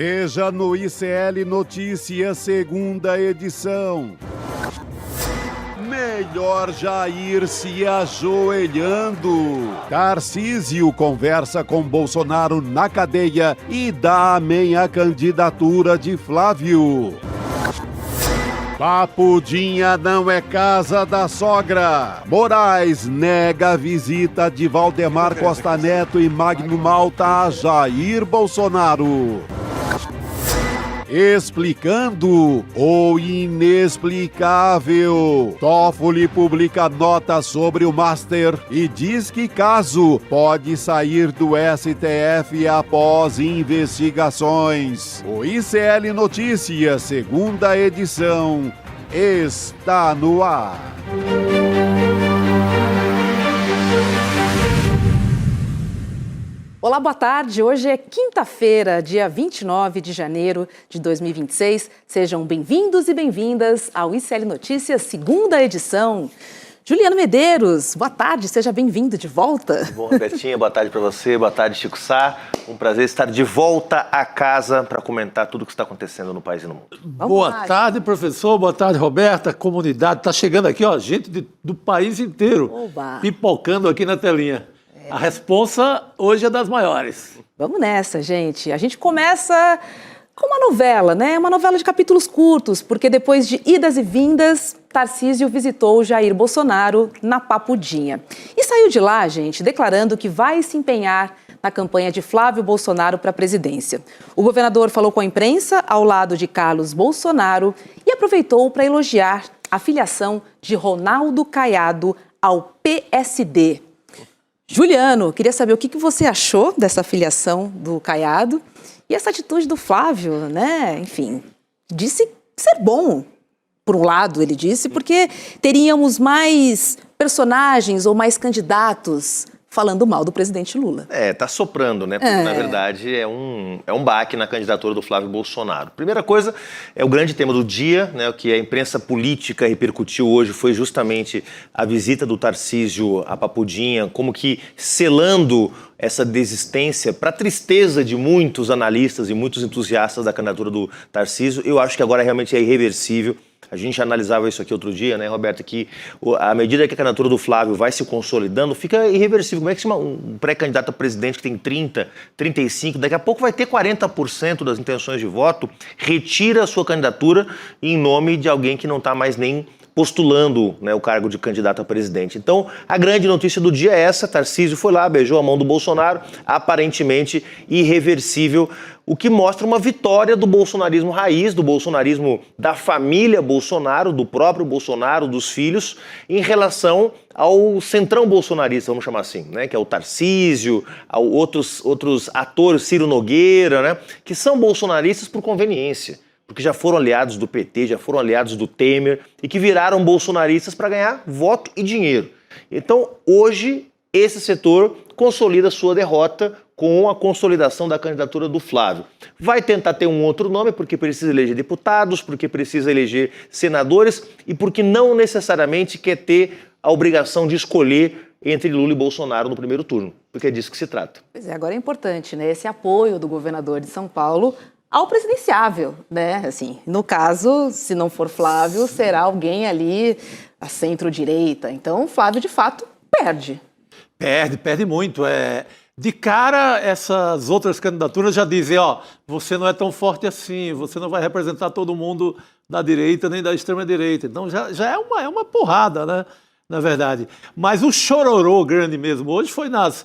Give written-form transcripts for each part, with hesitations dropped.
Veja no ICL Notícias, segunda edição. Melhor Jair se ajoelhando. Tarcísio conversa com Bolsonaro na cadeia e dá amém à candidatura de Flávio. Papudinha não é casa da sogra. Moraes nega a visita de Valdemar Costa Neto e Magno Malta a Jair Bolsonaro. Explicando o inexplicável. Toffoli publica nota sobre o Master e diz que caso pode sair do STF após investigações. O ICL Notícias, segunda edição, está no ar. Olá, boa tarde. Hoje é quinta-feira, dia 29 de janeiro de 2026. Sejam bem-vindos e bem-vindas ao ICL Notícias, segunda edição. Juliano Medeiros, boa tarde, seja bem-vindo de volta. Bom, Robertinha, boa tarde para você, boa tarde, Chico Sá. Um prazer estar de volta a casa para comentar tudo o que está acontecendo no país e no mundo. Boa tarde, professor, boa tarde, Roberta, comunidade. Está chegando aqui, ó, gente do país inteiro. Oba. Pipocando aqui na telinha. A responsa hoje é das maiores. Vamos nessa, gente. A gente começa com uma novela, né? Uma novela de capítulos curtos, porque depois de idas e vindas, Tarcísio visitou Jair Bolsonaro na Papudinha. E saiu de lá, gente, declarando que vai se empenhar na campanha de Flávio Bolsonaro para a presidência. O governador falou com a imprensa ao lado de Carlos Bolsonaro e aproveitou para elogiar a filiação de Ronaldo Caiado ao PSD. Juliano, queria saber o que você achou dessa filiação do Caiado e essa atitude do Flávio, né? Enfim, disse ser bom, por um lado, ele disse, porque teríamos mais personagens ou mais candidatos falando mal do presidente Lula. Tá soprando, né? Porque, na verdade, é um baque na candidatura do Flávio Bolsonaro. Primeira coisa, é o grande tema do dia, né? O que a imprensa política repercutiu hoje foi justamente a visita do Tarcísio à Papudinha, como que selando essa desistência, para tristeza de muitos analistas e muitos entusiastas da candidatura do Tarcísio. Eu acho que agora realmente é irreversível. A gente analisava isso aqui outro dia, né, Roberto, que à medida que a candidatura do Flávio vai se consolidando, fica irreversível. Como é que chama um pré-candidato a presidente que tem 30, 35, daqui a pouco vai ter 40% das intenções de voto, retira a sua candidatura em nome de alguém que não está mais nem postulando, né, o cargo de candidato a presidente. Então, a grande notícia do dia é essa: Tarcísio foi lá, beijou a mão do Bolsonaro, aparentemente irreversível, o que mostra uma vitória do bolsonarismo raiz, do bolsonarismo da família Bolsonaro, do próprio Bolsonaro, dos filhos, em relação ao centrão bolsonarista, vamos chamar assim, né, que é o Tarcísio, outros atores, Ciro Nogueira, né, que são bolsonaristas por conveniência, porque já foram aliados do PT, já foram aliados do Temer e que viraram bolsonaristas para ganhar voto e dinheiro. Então, hoje, esse setor consolida sua derrota com a consolidação da candidatura do Flávio. Vai tentar ter um outro nome, porque precisa eleger deputados, porque precisa eleger senadores e porque não necessariamente quer ter a obrigação de escolher entre Lula e Bolsonaro no primeiro turno, porque é disso que se trata. Pois é, agora é importante, né, esse apoio do governador de São Paulo ao presidenciável, né? Assim, no caso, se não for Flávio, será alguém ali à centro-direita. Então, Flávio, de fato, perde. Perde muito. De cara, essas outras candidaturas já dizem, ó, você não é tão forte assim, você não vai representar todo mundo da direita nem da extrema-direita. Então, já é uma porrada, né? Na verdade. Mas o chororô grande mesmo hoje foi nas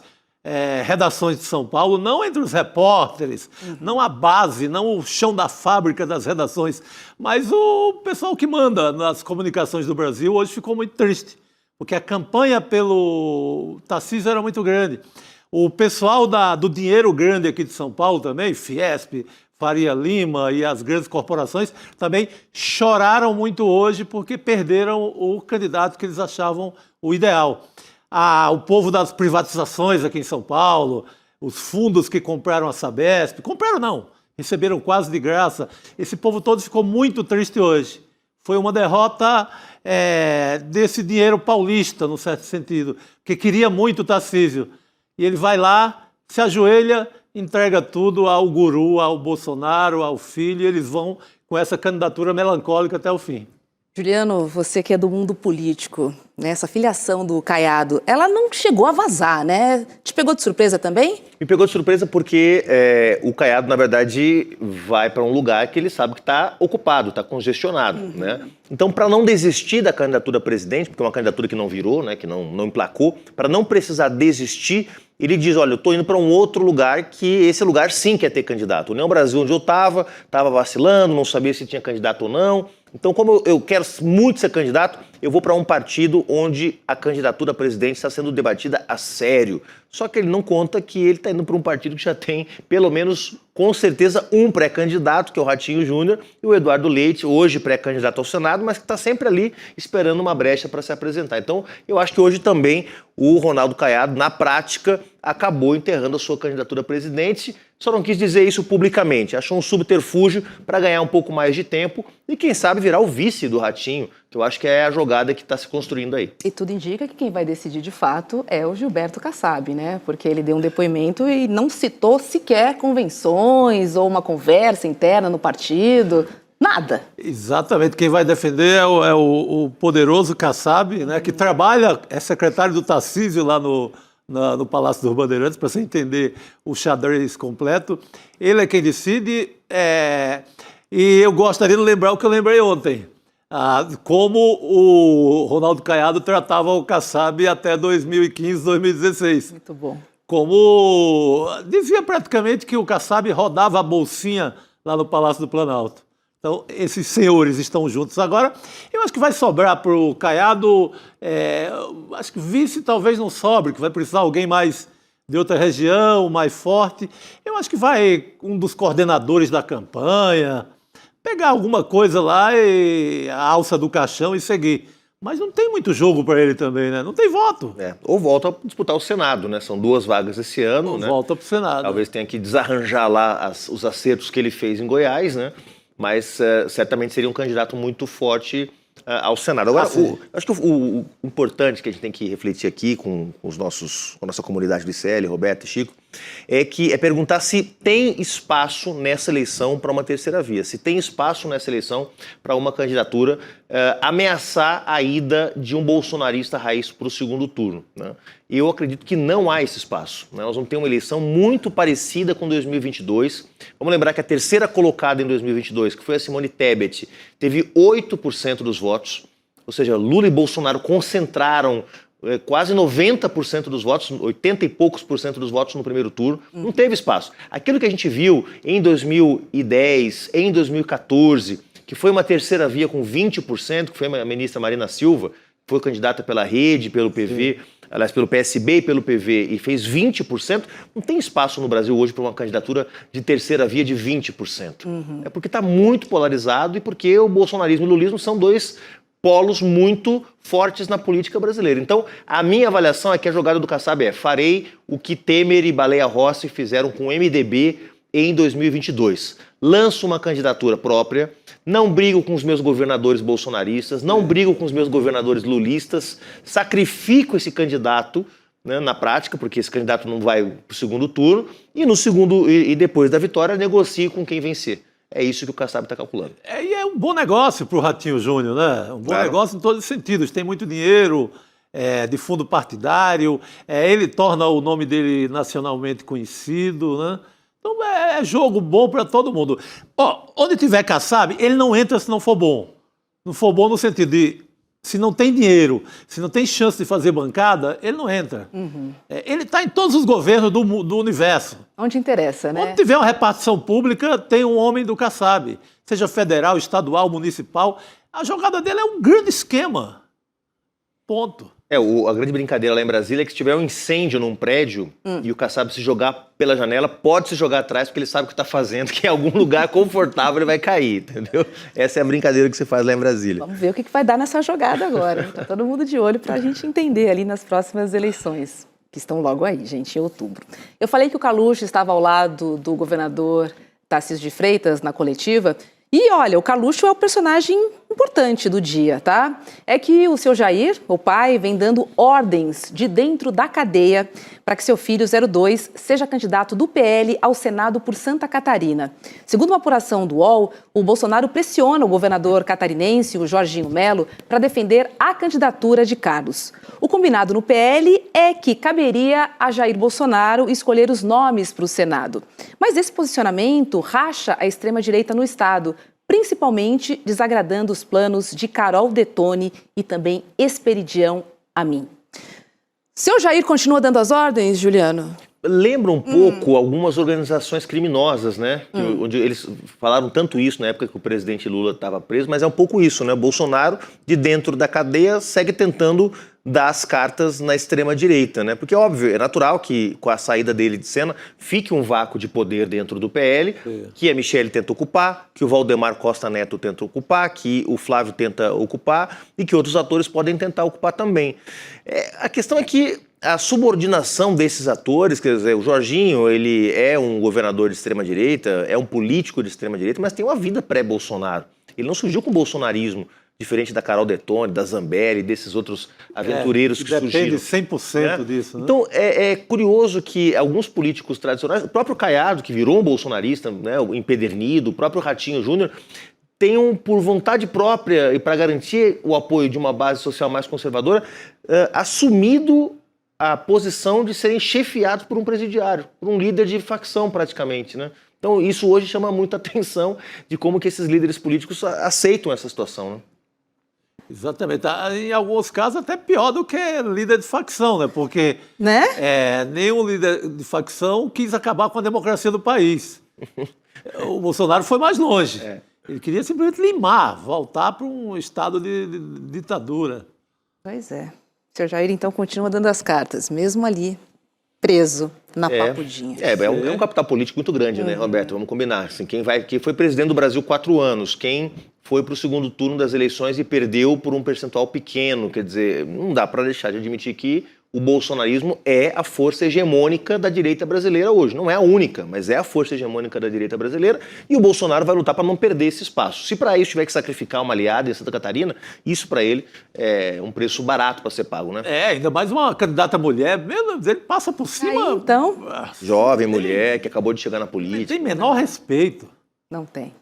redações de São Paulo, não entre os repórteres, não a base, não o chão da fábrica das redações, mas o pessoal que manda nas comunicações do Brasil hoje ficou muito triste, porque a campanha pelo Tarcísio era muito grande. O pessoal do dinheiro grande aqui de São Paulo também, Fiesp, Faria Lima e as grandes corporações também choraram muito hoje porque perderam o candidato que eles achavam o ideal. O povo das privatizações aqui em São Paulo, os fundos que compraram a Sabesp, compraram não, receberam quase de graça, esse povo todo ficou muito triste hoje. Foi uma derrota desse dinheiro paulista, num certo sentido, que queria muito o Tarcísio. E ele vai lá, se ajoelha entrega tudo ao guru, ao Bolsonaro, ao filho, e eles vão com essa candidatura melancólica até o fim. Juliano, você que é do mundo político, né, essa filiação do Caiado, ela não chegou a vazar, né? Te pegou de surpresa também? Me pegou de surpresa porque o Caiado, na verdade, vai para um lugar que ele sabe que está ocupado, está congestionado, né? Então, para não desistir da candidatura a presidente, porque é uma candidatura que não virou, né, que não emplacou, para não precisar desistir, ele diz, olha, eu estou indo para um outro lugar que esse lugar sim quer ter candidato. União Brasil, onde eu estava vacilando, não sabia se tinha candidato ou não. Então, como eu quero muito ser candidato, eu vou para um partido onde a candidatura a presidente está sendo debatida a sério. Só que ele não conta que ele está indo para um partido que já tem, pelo menos, com certeza, um pré-candidato, que é o Ratinho Júnior, e o Eduardo Leite, hoje pré-candidato ao Senado, mas que está sempre ali esperando uma brecha para se apresentar. Então, eu acho que hoje também o Ronaldo Caiado, na prática, acabou enterrando a sua candidatura a presidente, só não quis dizer isso publicamente, achou um subterfúgio para ganhar um pouco mais de tempo e, quem sabe, virar o vice do Ratinho, que eu acho que é a jogada que está se construindo aí. E tudo indica que quem vai decidir de fato é o Gilberto Kassab, né? Porque ele deu um depoimento e não citou sequer convenções ou uma conversa interna no partido, nada. Exatamente, quem vai defender é o poderoso Kassab, né, que trabalha, é secretário do Tarcísio lá no Palácio dos Bandeirantes, para você entender o xadrez completo. Ele é quem decide, e eu gostaria de lembrar o que eu lembrei ontem, como o Ronaldo Caiado tratava o Kassab até 2015, 2016. Muito bom. Como dizia praticamente que o Kassab rodava a bolsinha lá no Palácio do Planalto. Então, esses senhores estão juntos agora. Eu acho que vai sobrar para o Caiado, acho que vice talvez não sobre, que vai precisar alguém mais de outra região, mais forte. Eu acho que vai um dos coordenadores da campanha, pegar alguma coisa lá, e a alça do caixão e seguir. Mas não tem muito jogo para ele também, né? Não tem voto. Ou volta a disputar o Senado, né? São 2 vagas esse ano, Ou né? volta para o Senado. Talvez tenha que desarranjar lá os acertos que ele fez em Goiás, né? Mas certamente seria um candidato muito forte ao Senado. Agora, acho que o importante que a gente tem que refletir aqui com a nossa comunidade do ICL, Roberto e Chico, é perguntar se tem espaço nessa eleição para uma terceira via, se tem espaço nessa eleição para uma candidatura ameaçar a ida de um bolsonarista raiz para o segundo turno, né? E eu acredito que não há esse espaço, né? Nós vamos ter uma eleição muito parecida com 2022. Vamos lembrar que a terceira colocada em 2022, que foi a Simone Tebet, teve 8% dos votos, ou seja, Lula e Bolsonaro concentraram quase 90% dos votos, 80 e poucos por cento dos votos no primeiro turno, não teve espaço. Aquilo que a gente viu em 2010, em 2014, que foi uma terceira via com 20%, que foi a ministra Marina Silva, foi candidata pela Rede, pelo PV, aliás, pelo PSB e pelo PV, e fez 20%, não tem espaço no Brasil hoje para uma candidatura de terceira via de 20%. É porque está muito polarizado e porque o bolsonarismo e o lulismo são 2 polos muito fortes na política brasileira. Então, a minha avaliação é que a jogada do Kassab farei o que Temer e Baleia Rossi fizeram com o MDB em 2022. Lanço uma candidatura própria, não brigo com os meus governadores bolsonaristas, não brigo com os meus governadores lulistas, sacrifico esse candidato, né, na prática, porque esse candidato não vai para o segundo turno, e depois da vitória negocio com quem vencer. É isso que o Kassab está calculando. E é um bom negócio para o Ratinho Júnior, né? Um bom negócio em todos os sentidos. Tem muito dinheiro de fundo partidário, ele torna o nome dele nacionalmente conhecido, né? Então é jogo bom para todo mundo. Onde tiver Kassab, ele não entra se não for bom. Não for bom no sentido de, se não tem dinheiro, se não tem chance de fazer bancada, ele não entra. Ele está em todos os governos do universo. Onde interessa, né? Onde tiver uma repartição pública, tem um homem do Kassab. Seja federal, estadual, municipal. A jogada dele é um grande esquema. Ponto. A grande brincadeira lá em Brasília é que se tiver um incêndio num prédio e o Kassab se jogar pela janela, pode se jogar atrás porque ele sabe o que está fazendo, que em algum lugar confortável ele vai cair, entendeu? Essa é a brincadeira que se faz lá em Brasília. Vamos ver o que vai dar nessa jogada agora. Tá todo mundo de olho para a gente entender ali nas próximas eleições, que estão logo aí, gente, em outubro. Eu falei que o Carluxo estava ao lado do governador Tarcísio de Freitas na coletiva. E olha, o Carluxo é o personagem importante do dia, tá? É que o seu Jair, o pai, vem dando ordens de dentro da cadeia para que seu filho 02 seja candidato do PL ao Senado por Santa Catarina. Segundo uma apuração do UOL, o Bolsonaro pressiona o governador catarinense, o Jorginho Melo, para defender a candidatura de Carlos. O combinado no PL é que caberia a Jair Bolsonaro escolher os nomes para o Senado. Mas esse posicionamento racha a extrema-direita no estado, principalmente desagradando os planos de Carol Detone e também Esperidião Amin. Seu Jair continua dando as ordens, Juliano? Lembra um pouco algumas organizações criminosas, né? Onde eles falaram tanto isso na época que o presidente Lula estava preso, mas é um pouco isso, né? O Bolsonaro, de dentro da cadeia, segue tentando dar as cartas na extrema-direita, né? Porque, óbvio, é natural que, com a saída dele de cena, fique um vácuo de poder dentro do PL, que a Michelle tenta ocupar, que o Valdemar Costa Neto tenta ocupar, que o Flávio tenta ocupar e que outros atores podem tentar ocupar também. A questão é que a subordinação desses atores, quer dizer, o Jorginho, ele é um governador de extrema-direita, é um político de extrema-direita, mas tem uma vida pré-Bolsonaro. Ele não surgiu com o bolsonarismo, diferente da Carol Detone, da Zambelli, desses outros aventureiros que surgiram. Depende 100% disso, né? Então, é curioso que alguns políticos tradicionais, o próprio Caiado, que virou um bolsonarista, né, o empedernido, o próprio Ratinho Júnior, tenham, por vontade própria e para garantir o apoio de uma base social mais conservadora, assumido a posição de serem chefiados por um presidiário, por um líder de facção praticamente, né? Então isso hoje chama muita atenção de como que esses líderes políticos aceitam essa situação, né? Exatamente. Em alguns casos até pior do que líder de facção, né? Porque nenhum líder de facção quis acabar com a democracia do país. O Bolsonaro foi mais longe. Ele queria simplesmente limar, voltar para um estado de ditadura. Pois é. O seu Jair, então, continua dando as cartas, mesmo ali, preso na papudinha. É um capital político muito grande, né, Roberto? Vamos combinar. Assim, quem foi presidente do Brasil 4 anos, quem foi para o segundo turno das eleições e perdeu por um percentual pequeno, quer dizer, não dá para deixar de admitir que o bolsonarismo é a força hegemônica da direita brasileira hoje. Não é a única, mas é a força hegemônica da direita brasileira e o Bolsonaro vai lutar para não perder esse espaço. Se para isso tiver que sacrificar uma aliada em Santa Catarina, isso para ele é um preço barato para ser pago, né? Ainda mais uma candidata mulher, ele passa por cima... Aí, então... Jovem, mulher, que acabou de chegar na política. Tem menor respeito. Não tem.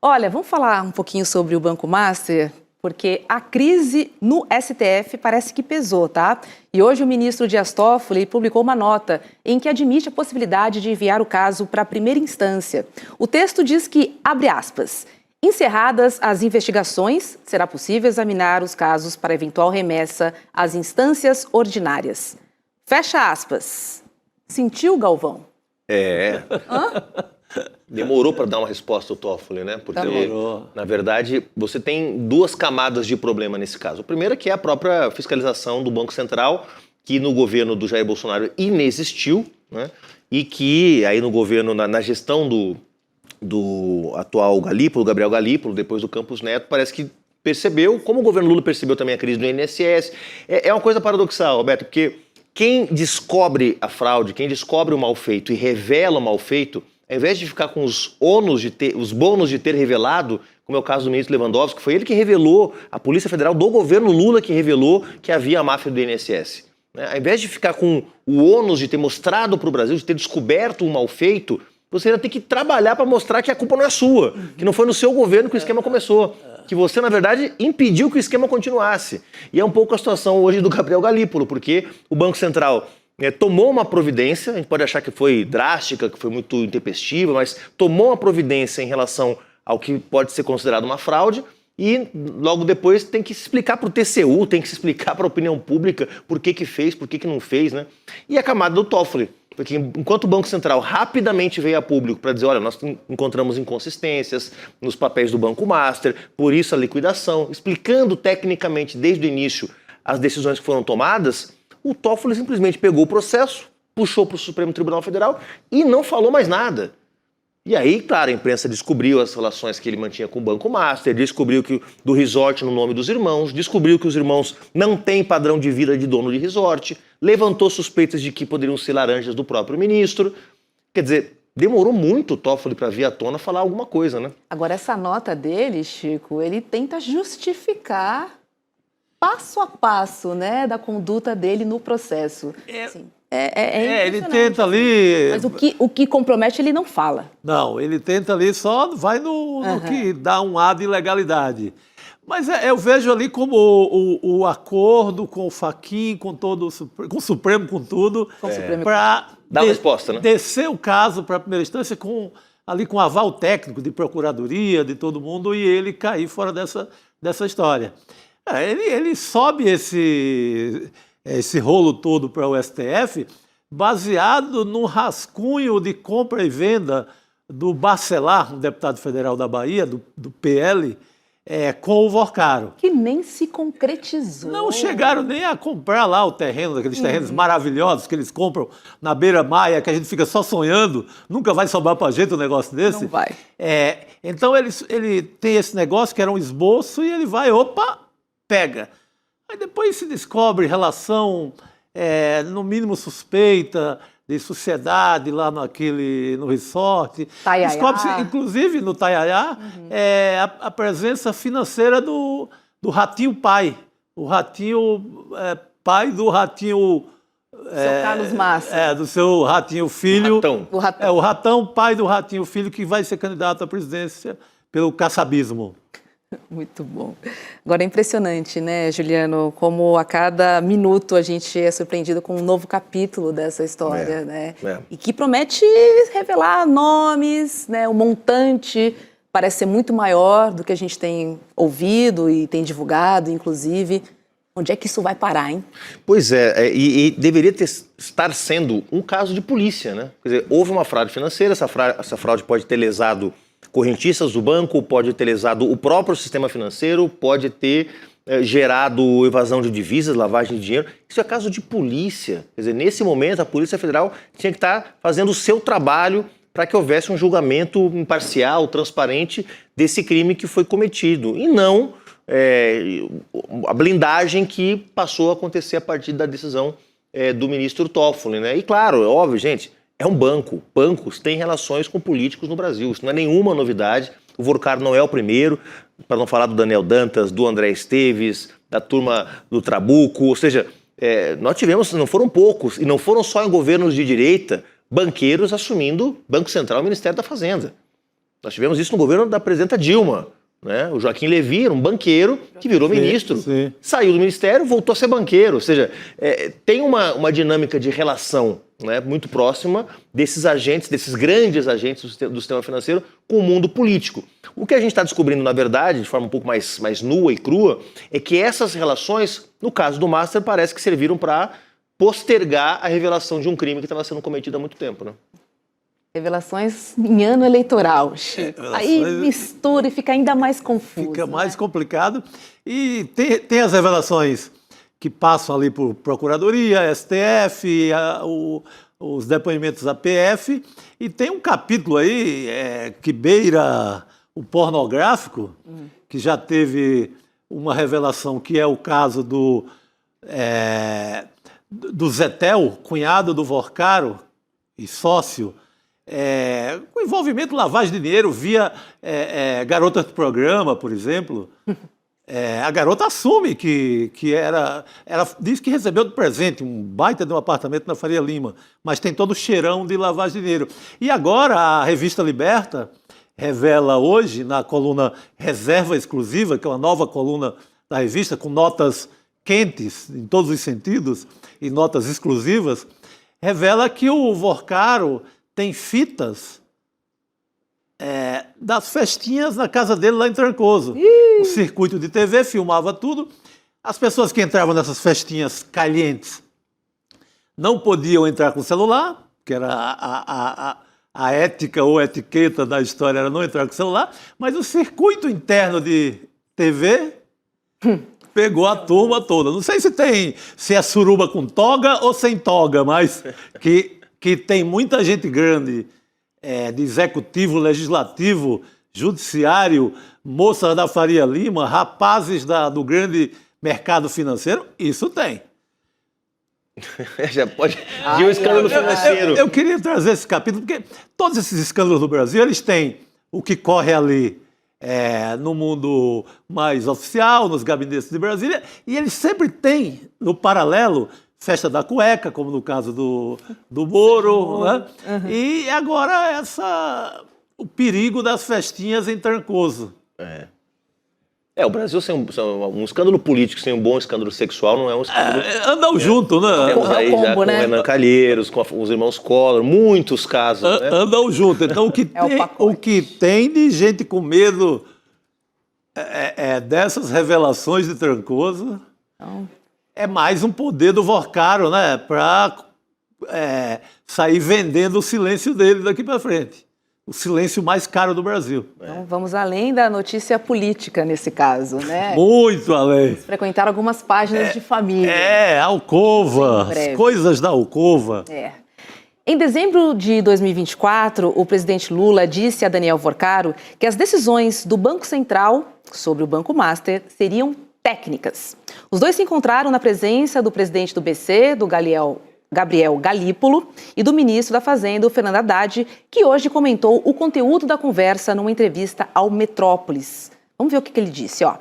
Olha, vamos falar um pouquinho sobre o Banco Master, porque a crise no STF parece que pesou, tá? E hoje o ministro Dias Toffoli publicou uma nota em que admite a possibilidade de enviar o caso para a primeira instância. O texto diz que, abre aspas, encerradas as investigações, será possível examinar os casos para eventual remessa às instâncias ordinárias. Fecha aspas. Sentiu, Galvão? Demorou para dar uma resposta ao Toffoli, né? Porque, na verdade, você tem 2 camadas de problema nesse caso. A primeira que é a própria fiscalização do Banco Central, que no governo do Jair Bolsonaro inexistiu, né? E que aí no governo, na gestão do atual Galípolo, Gabriel Galípolo, depois do Campos Neto, parece que percebeu, como o governo Lula percebeu também a crise do INSS. É uma coisa paradoxal, Roberto, porque quem descobre a fraude, quem descobre o mal feito e revela o mal feito, ao invés de ficar com os bônus de ter revelado, como é o caso do ministro Lewandowski, que foi ele que revelou, a Polícia Federal do governo Lula que revelou que havia a máfia do INSS. Ao invés de ficar com o ônus de ter mostrado para o Brasil, de ter descoberto um mal feito, você ainda tem que trabalhar para mostrar que a culpa não é sua, que não foi no seu governo que o esquema começou, que você, na verdade, impediu que o esquema continuasse. E é um pouco a situação hoje do Gabriel Galípolo, porque o Banco Central tomou uma providência, a gente pode achar que foi drástica, que foi muito intempestiva, mas tomou uma providência em relação ao que pode ser considerado uma fraude e logo depois tem que se explicar para o TCU, tem que se explicar para a opinião pública por que fez, por que não fez, né? E a camada do Toffoli, porque enquanto o Banco Central rapidamente veio a público para dizer, olha, nós encontramos inconsistências nos papéis do Banco Master, por isso a liquidação, explicando tecnicamente desde o início as decisões que foram tomadas, o Toffoli simplesmente pegou o processo, puxou para o Supremo Tribunal Federal e não falou mais nada. E aí, claro, a imprensa descobriu as relações que ele mantinha com o Banco Master, descobriu que do resort no nome dos irmãos, descobriu que os irmãos não têm padrão de vida de dono de resort, levantou suspeitas de que poderiam ser laranjas do próprio ministro. Quer dizer, demorou muito o Toffoli para vir à tona falar alguma coisa, né? Agora, essa nota dele, Chico, ele tenta justificar passo a passo, né, da conduta dele no processo. Assim, ele tenta ali... Mas o que compromete, ele não fala. Não, ele tenta ali, só vai no que dá um ar de ilegalidade. Mas eu vejo ali como o acordo com o Fachin, com o Supremo, com tudo, para dar resposta, né? Descer o caso para a primeira instância ali com aval técnico de procuradoria, de todo mundo, e ele cair fora dessa história. Ele sobe esse rolo todo para o STF baseado no rascunho de compra e venda do Bacelar, um deputado federal da Bahia, do PL, com o Vorcaro. Que nem se concretizou. Não chegaram nem a comprar lá o terreno, aqueles terrenos maravilhosos que eles compram na beira-maia, que a gente fica só sonhando, nunca vai sobrar para a gente um negócio desse. Não vai. Então ele tem esse negócio que era um esboço e ele vai, pega. Aí depois se descobre relação, no mínimo suspeita, de sociedade lá no resort. Taiaiá. Descobre-se, inclusive, no Taiaiá, a presença financeira do Ratinho pai. O Ratinho pai do Ratinho... Seu Carlos Massa. Do seu Ratinho filho. O Ratão. O Ratão, pai do Ratinho filho, que vai ser candidato à presidência pelo caçabismo. Muito bom. Agora é impressionante, né, Juliano, como a cada minuto a gente é surpreendido com um novo capítulo dessa história, né? E que promete revelar nomes, né? O montante parece ser muito maior do que a gente tem ouvido e tem divulgado, inclusive. Onde é que isso vai parar, hein? Pois e deveria estar sendo um caso de polícia, né? Quer dizer, houve uma fraude financeira, essa fraude pode ter lesado correntistas do banco, pode ter lesado o próprio sistema financeiro, pode ter gerado evasão de divisas, lavagem de dinheiro. Isso é caso de polícia. Quer dizer, nesse momento, a Polícia Federal tinha que estar fazendo o seu trabalho para que houvesse um julgamento imparcial, transparente desse crime que foi cometido. E não a blindagem que passou a acontecer a partir da decisão do ministro Toffoli, né? E claro, é óbvio, gente, é um banco. Bancos têm relações com políticos no Brasil. Isso não é nenhuma novidade. O Vorcaro não é o primeiro, para não falar do Daniel Dantas, do André Esteves, da turma do Trabuco. Ou seja, nós tivemos, não foram poucos, e não foram só em governos de direita, banqueiros assumindo Banco Central e Ministério da Fazenda. Nós tivemos isso no governo da presidenta Dilma. Né? O Joaquim Levy era um banqueiro que virou ministro, saiu do ministério, voltou a ser banqueiro. Ou seja, tem uma dinâmica de relação, né, muito próxima desses agentes, desses grandes agentes do sistema financeiro com o mundo político. O que a gente está descobrindo, na verdade, de forma um pouco mais nua e crua, é que essas relações, no caso do Master, parece que serviram para postergar a revelação de um crime que estava sendo cometido há muito tempo. Né? Revelações em ano eleitoral, Chico. Aí mistura e fica ainda mais confuso. Fica mais complicado. E tem as revelações que passam ali por Procuradoria, STF, os depoimentos da PF. E tem um capítulo aí que beira o pornográfico, que já teve uma revelação, que é o caso do Zetel, cunhado do Vorcaro e sócio, com envolvimento lavagem de dinheiro via garotas do programa, por exemplo. A garota assume que ela diz que recebeu de presente um baita de um apartamento na Faria Lima, mas tem todo o cheirão de lavagem de dinheiro. E agora a revista Liberta revela hoje, na coluna Reserva Exclusiva, que é uma nova coluna da revista, com notas quentes em todos os sentidos e notas exclusivas, revela que o Vorcaro tem fitas das festinhas na casa dele lá em Trancoso. O circuito de TV filmava tudo. As pessoas que entravam nessas festinhas calientes não podiam entrar com celular, que era a ética ou etiqueta da história era não entrar com celular, mas o circuito interno de TV pegou a turma toda. Não sei se é suruba com toga ou sem toga, mas que tem muita gente grande, de executivo, legislativo, judiciário, moças da Faria Lima, rapazes do grande mercado financeiro, isso tem. Já pode de um escândalo financeiro. Eu queria trazer esse capítulo, porque todos esses escândalos do Brasil, eles têm o que corre ali no mundo mais oficial, nos gabinetes de Brasília, e eles sempre têm, no paralelo, festa da cueca, como no caso do Moro, né? E agora o perigo das festinhas em Trancoso. O Brasil sem um escândalo político, sem um bom escândalo sexual, não é um escândalo... Andam junto, né? Temos aí já com o Renan Calheiros, com os irmãos Collor, muitos casos, né? Andam junto. Então, o que tem de gente com medo dessas revelações de Trancoso é mais um poder do Vorcaro, né? Para sair vendendo o silêncio dele daqui para frente. O silêncio mais caro do Brasil. Então, vamos além da notícia política nesse caso, né? Muito além. Frequentar algumas páginas de família. Alcova, as coisas da alcova. Em dezembro de 2024, o presidente Lula disse a Daniel Vorcaro que as decisões do Banco Central sobre o Banco Master seriam técnicas. Os dois se encontraram na presença do presidente do BC, do Gabriel Galípolo, e do ministro da Fazenda, o Fernando Haddad, que hoje comentou o conteúdo da conversa numa entrevista ao Metrópolis. Vamos ver o que ele disse, ó.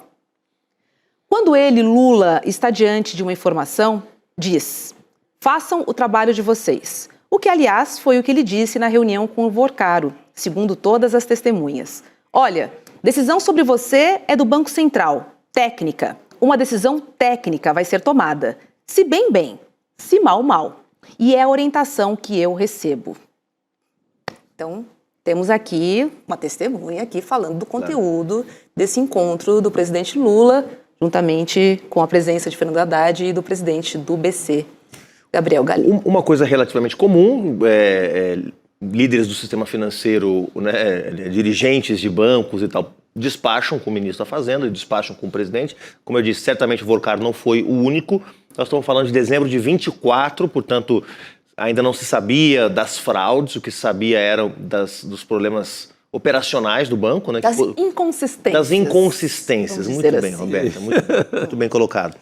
Quando ele, Lula, está diante de uma informação, diz: façam o trabalho de vocês. O que, aliás, foi o que ele disse na reunião com o Vorcaro, segundo todas as testemunhas. Olha, decisão sobre você é do Banco Central, técnica. Uma decisão técnica vai ser tomada. Se bem, bem. Se mal, mal. E é a orientação que eu recebo. Então, temos aqui uma testemunha aqui falando do conteúdo desse encontro do presidente Lula, juntamente com a presença de Fernando Haddad e do presidente do BC, Gabriel Galípolo. Uma coisa relativamente comum, líderes do sistema financeiro, né, dirigentes de bancos e tal, despacham com o ministro da Fazenda, despacham com o presidente. Como eu disse, certamente o Vorcaro não foi o único. Nós estamos falando de dezembro de 24, portanto, ainda não se sabia das fraudes, o que se sabia era dos problemas operacionais do banco, né? Das inconsistências. Das inconsistências. Muito bem, assim, Roberta, muito bem colocado.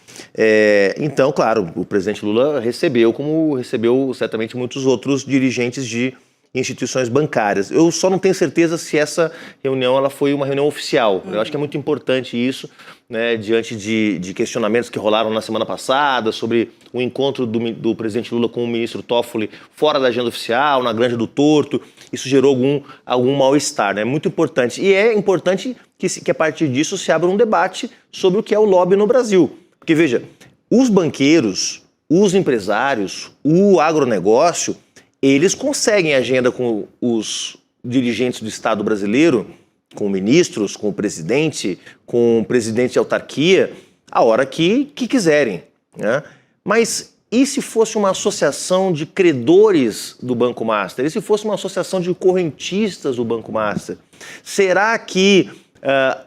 Então, claro, o presidente Lula recebeu, como recebeu certamente muitos outros dirigentes de instituições bancárias. Eu só não tenho certeza se essa reunião ela foi uma reunião oficial. Eu acho que é muito importante isso, né, diante de questionamentos que rolaram na semana passada sobre o encontro do presidente Lula com o ministro Toffoli fora da agenda oficial, na Granja do Torto. Isso gerou algum mal-estar, né? É muito importante. E é importante que a partir disso se abra um debate sobre o que é o lobby no Brasil. Porque, veja, os banqueiros, os empresários, o agronegócio, eles conseguem agenda com os dirigentes do Estado brasileiro, com ministros, com o presidente de autarquia, a hora que quiserem, né? Mas e se fosse uma associação de credores do Banco Master? E se fosse uma associação de correntistas do Banco Master? Será que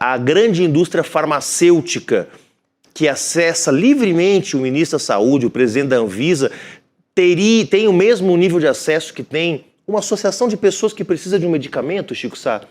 a grande indústria farmacêutica que acessa livremente o ministro da Saúde, o presidente da Anvisa, tem o mesmo nível de acesso que tem uma associação de pessoas que precisa de um medicamento, Chico Sá?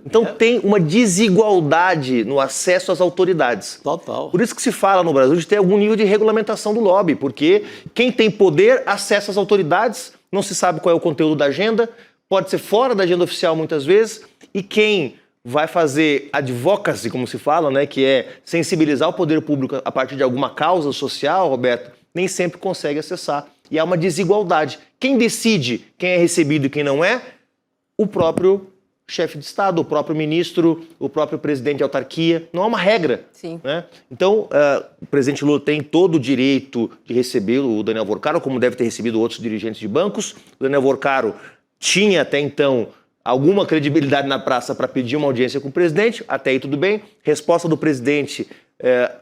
Então tem uma desigualdade no acesso às autoridades. Total. Por isso que se fala no Brasil de ter algum nível de regulamentação do lobby, porque quem tem poder acessa as autoridades, não se sabe qual é o conteúdo da agenda, pode ser fora da agenda oficial muitas vezes, e quem vai fazer advocacy, como se fala, né, que é sensibilizar o poder público a partir de alguma causa social, Roberto, nem sempre consegue acessar. E há uma desigualdade. Quem decide quem é recebido e quem não é? O próprio chefe de Estado, o próprio ministro, o próprio presidente de autarquia. Não há uma regra. Sim. Né? Então, o presidente Lula tem todo o direito de receber o Daniel Vorcaro, como deve ter recebido outros dirigentes de bancos. O Daniel Vorcaro tinha até então alguma credibilidade na praça para pedir uma audiência com o presidente. Até aí tudo bem. Resposta do presidente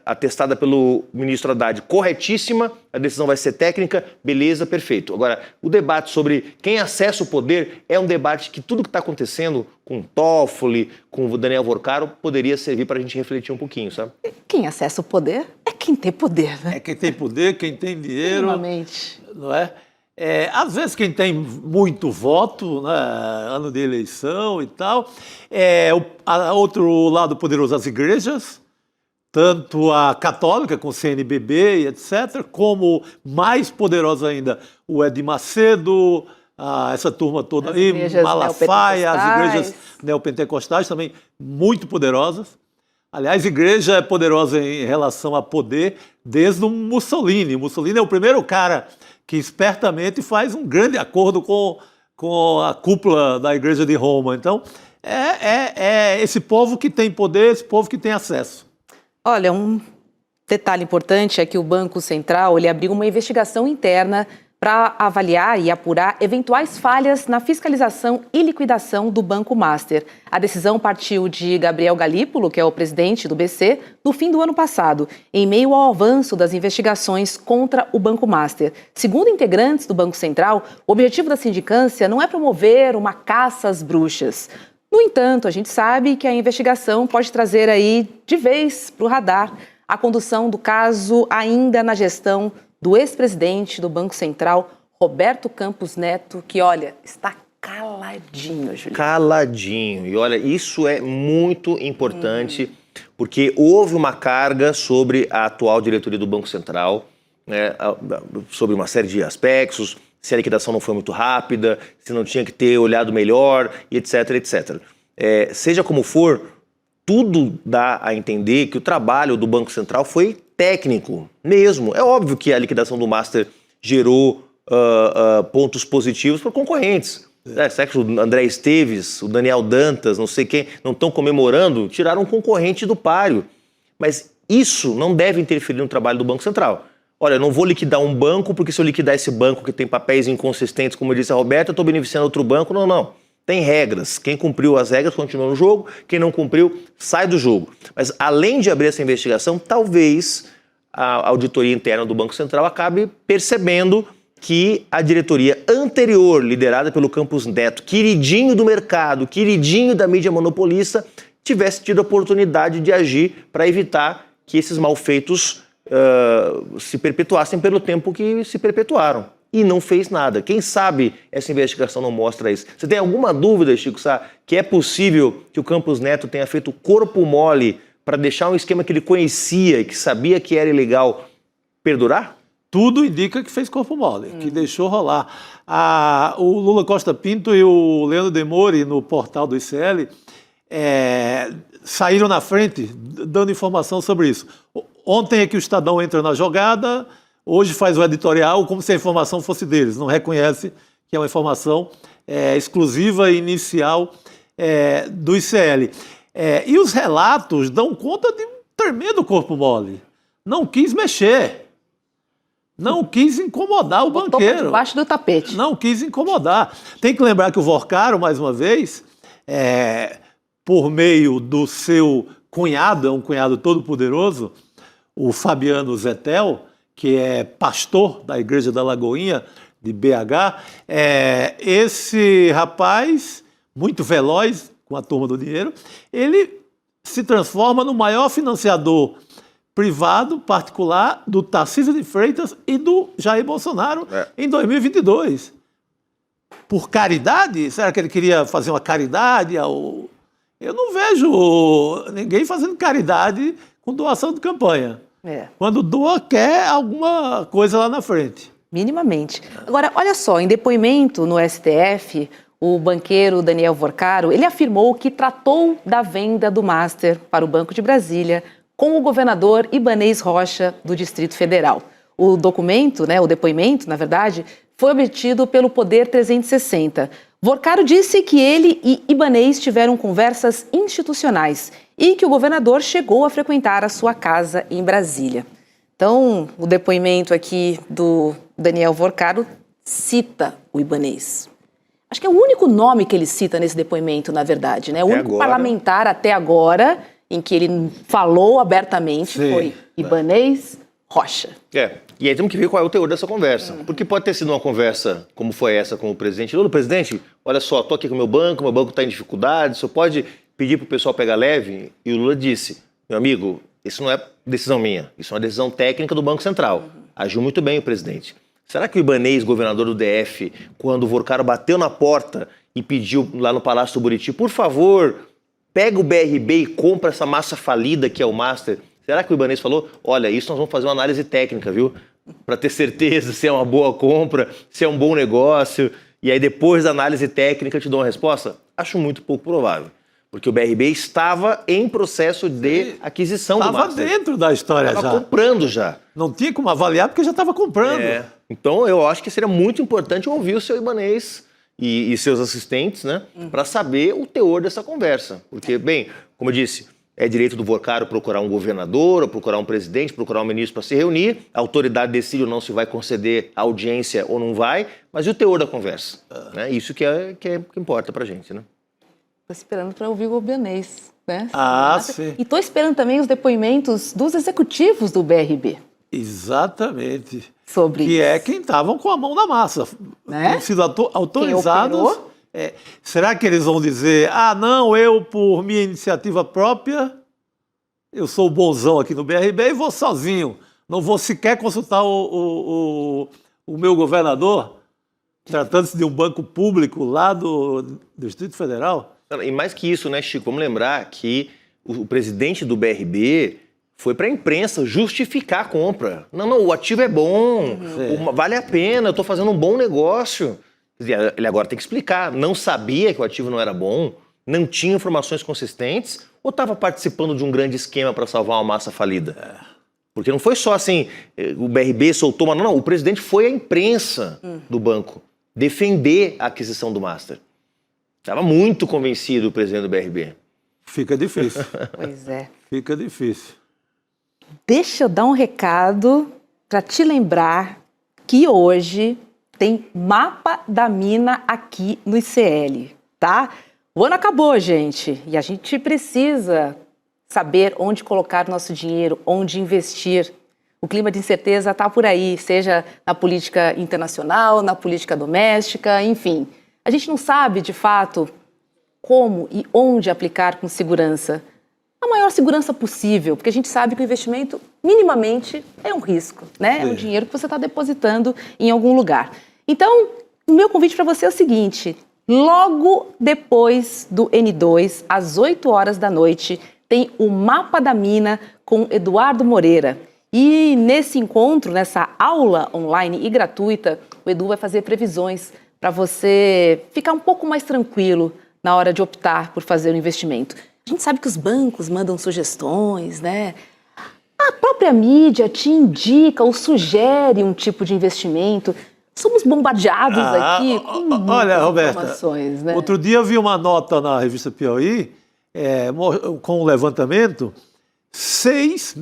atestada pelo ministro Haddad, corretíssima, a decisão vai ser técnica, beleza, perfeito. Agora, o debate sobre quem acessa o poder é um debate que tudo que está acontecendo com o Toffoli, com o Daniel Vorcaro, poderia servir para a gente refletir um pouquinho, sabe? Quem acessa o poder é quem tem poder, né? É quem tem poder, quem tem dinheiro. Minimamente. Não é? Às vezes quem tem muito voto, né, ano de eleição e tal, outro lado poderoso, as igrejas, tanto a católica com o CNBB e etc., como mais poderosa ainda o Edir Macedo, essa turma toda aí, Malafaia, as igrejas neopentecostais também muito poderosas. Aliás, a igreja é poderosa em relação a poder desde o Mussolini. O Mussolini é o primeiro cara que espertamente faz um grande acordo com a cúpula da igreja de Roma. Então, é esse povo que tem poder, esse povo que tem acesso. Olha, um detalhe importante é que o Banco Central ele abriu uma investigação interna para avaliar e apurar eventuais falhas na fiscalização e liquidação do Banco Master. A decisão partiu de Gabriel Galípolo, que é o presidente do BC, no fim do ano passado, em meio ao avanço das investigações contra o Banco Master. Segundo integrantes do Banco Central, o objetivo da sindicância não é promover uma caça às bruxas. No entanto, a gente sabe que a investigação pode trazer aí, de vez, para o radar, a condução do caso ainda na gestão do ex-presidente do Banco Central, Roberto Campos Neto, que, olha, está caladinho, Juliano. Caladinho. E, olha, isso é muito importante, porque houve uma carga sobre a atual diretoria do Banco Central, né, sobre uma série de aspectos, se a liquidação não foi muito rápida, se não tinha que ter olhado melhor, e etc, etc. Seja como for, tudo dá a entender que o trabalho do Banco Central foi técnico mesmo. É óbvio que a liquidação do Master gerou pontos positivos para concorrentes. Será que o André Esteves, o Daniel Dantas, não sei quem, não estão comemorando? Tiraram um concorrente do páreo. Mas isso não deve interferir no trabalho do Banco Central. Olha, eu não vou liquidar um banco, porque se eu liquidar esse banco que tem papéis inconsistentes, como disse a Roberta, eu estou beneficiando outro banco. Não, não. Tem regras. Quem cumpriu as regras continua no jogo, quem não cumpriu sai do jogo. Mas além de abrir essa investigação, talvez a auditoria interna do Banco Central acabe percebendo que a diretoria anterior, liderada pelo Campos Neto, queridinho do mercado, queridinho da mídia monopolista, tivesse tido a oportunidade de agir para evitar que esses malfeitos se perpetuassem pelo tempo que se perpetuaram. E não fez nada. Quem sabe essa investigação não mostra isso. Você tem alguma dúvida, Chico Sá, que é possível que o Campos Neto tenha feito corpo mole para deixar um esquema que ele conhecia e que sabia que era ilegal perdurar? Tudo indica que fez corpo mole, que deixou rolar. O Lula Costa Pinto e o Leandro Demore, no portal do ICL, saíram na frente dando informação sobre isso. Ontem é que o Estadão entra na jogada, hoje faz o editorial como se a informação fosse deles, não reconhece que é uma informação exclusiva e inicial do ICL. E os relatos dão conta de um tremendo corpo mole. Não quis mexer. Não quis incomodar o banqueiro. Por debaixo do tapete. Não quis incomodar. Tem que lembrar que o Vorcaro, mais uma vez, por meio do seu cunhado, é um cunhado todo poderoso, o Fabiano Zettel, que é pastor da Igreja da Lagoinha, de BH, esse rapaz, muito veloz com a turma do dinheiro, ele se transforma no maior financiador privado, particular, do Tarcísio de Freitas e do Jair Bolsonaro em 2022. Por caridade? Será que ele queria fazer uma caridade? Eu não vejo ninguém fazendo caridade com doação de campanha. Quando doa, quer alguma coisa lá na frente. Minimamente. Agora, olha só, em depoimento no STF, o banqueiro Daniel Vorcaro, ele afirmou que tratou da venda do Master para o Banco de Brasília com o governador Ibanez Rocha, do Distrito Federal. O documento, o depoimento, na verdade, foi obtido pelo Poder 360. Vorcaro disse que ele e Ibanez tiveram conversas institucionais e que o governador chegou a frequentar a sua casa em Brasília. Então, o depoimento aqui do Daniel Vorcaro cita o Ibanez. Acho que é o único nome que ele cita nesse depoimento, na verdade, né? O único parlamentar até agora em que ele falou abertamente foi Ibanez Rocha. E aí temos que ver qual é o teor dessa conversa. Porque pode ter sido uma conversa como foi essa com o presidente Lula. Presidente, olha só, estou aqui com o meu banco está em dificuldade, você pode pedir para o pessoal pegar leve? E o Lula disse, meu amigo, isso não é decisão minha, isso é uma decisão técnica do Banco Central. Agiu muito bem o presidente. Será que o Ibanez, governador do DF, quando o Vorcaro bateu na porta e pediu lá no Palácio do Buriti, por favor, pega o BRB e compra essa massa falida que é o Master, Será que o Ibanez falou, olha, isso nós vamos fazer uma análise técnica, viu? Para ter certeza se é uma boa compra, se é um bom negócio, e aí depois da análise técnica eu te dou uma resposta? Acho muito pouco provável. Porque o BRB estava em processo de aquisição do Master. Estava dentro da história já. Estava comprando já. Não tinha como avaliar porque já estava comprando. Então eu acho que seria muito importante ouvir o seu Ibanez e seus assistentes, né? Para saber o teor dessa conversa. Porque, bem, como eu disse, é direito do Vocaro procurar um governador, ou procurar um presidente, procurar um ministro para se reunir. A autoridade decide ou não se vai conceder audiência ou não vai. Mas e o teor da conversa? Né? Isso que importa para a gente, né? Estou esperando para ouvir o Ibanez, né? Sim. E estou esperando também os depoimentos dos executivos do BRB. Exatamente. Sobre que é quem estavam com a mão na massa. Né? Têm sido autorizados. Será que eles vão dizer, não, eu, por minha iniciativa própria, eu sou o bonzão aqui no BRB e vou sozinho. Não vou sequer consultar o meu governador, tratando-se de um banco público lá do Distrito Federal? E mais que isso, né, Chico? Vamos lembrar que o presidente do BRB foi para a imprensa justificar a compra. Não, o ativo é bom, vale a pena, eu estou fazendo um bom negócio. Ele agora tem que explicar. Não sabia que o ativo não era bom, não tinha informações consistentes, ou estava participando de um grande esquema para salvar uma massa falida? Porque não foi só assim, o BRB soltou uma... Não, o presidente foi à imprensa do banco defender a aquisição do Master. Estava muito convencido o presidente do BRB. Fica difícil. Pois é. Fica difícil. Deixa eu dar um recado para te lembrar que hoje tem mapa da mina aqui no ICL, tá? O ano acabou, gente, e a gente precisa saber onde colocar nosso dinheiro, onde investir. O clima de incerteza está por aí, seja na política internacional, na política doméstica, enfim. A gente não sabe, de fato, como e onde aplicar com segurança. A maior segurança possível, porque a gente sabe que o investimento, minimamente, é um risco, né? É um dinheiro que você está depositando em algum lugar. Então, o meu convite para você é o seguinte, logo depois do N2, às 8 horas da noite, tem o Mapa da Mina com Eduardo Moreira. E nesse encontro, nessa aula online e gratuita, o Edu vai fazer previsões para você ficar um pouco mais tranquilo na hora de optar por fazer o investimento. A gente sabe que os bancos mandam sugestões, né? A própria mídia te indica ou sugere um tipo de investimento. Somos bombardeados aqui com muitas informações, né? Outro dia eu vi uma nota na revista Piauí, com um levantamento, 6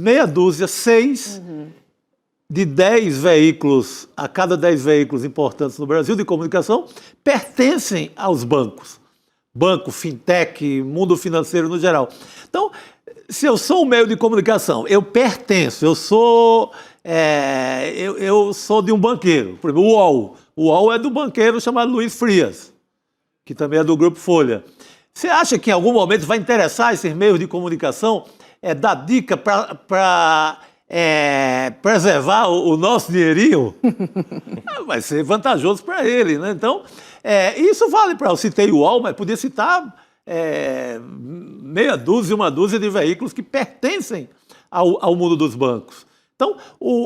de 10 veículos, a cada 10 veículos importantes no Brasil de comunicação, pertencem aos bancos. Banco, fintech, mundo financeiro no geral. Então, se eu sou um meio de comunicação, eu pertenço, eu sou de um banqueiro. Por exemplo, o UOL. O UOL é do banqueiro chamado Luiz Frias, que também é do Grupo Folha. Você acha que em algum momento vai interessar esses meios de comunicação dar dica para preservar o nosso dinheirinho? Vai ser vantajoso para ele, né? Então, isso vale para... Eu citei o UOL, mas podia citar uma dúzia de veículos que pertencem ao mundo dos bancos. Então,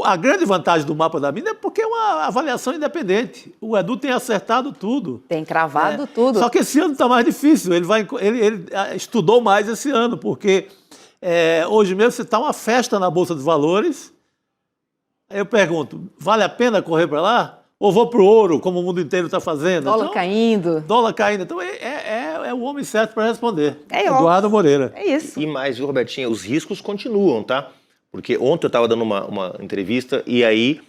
a grande vantagem do Mapa da Mina é porque é uma avaliação independente. O Edu tem acertado tudo. Tem cravado tudo. Só que esse ano está mais difícil. Ele estudou mais esse ano, porque hoje mesmo está uma festa na Bolsa de Valores. Aí eu pergunto, vale a pena correr para lá? Ou vou para o ouro, como o mundo inteiro está fazendo? Dólar caindo. Dólar caindo. Então, é o homem certo para responder. Eduardo Moreira. É isso. E mais, viu, Robertinha? Os riscos continuam, tá? Porque ontem eu estava dando uma entrevista e aí,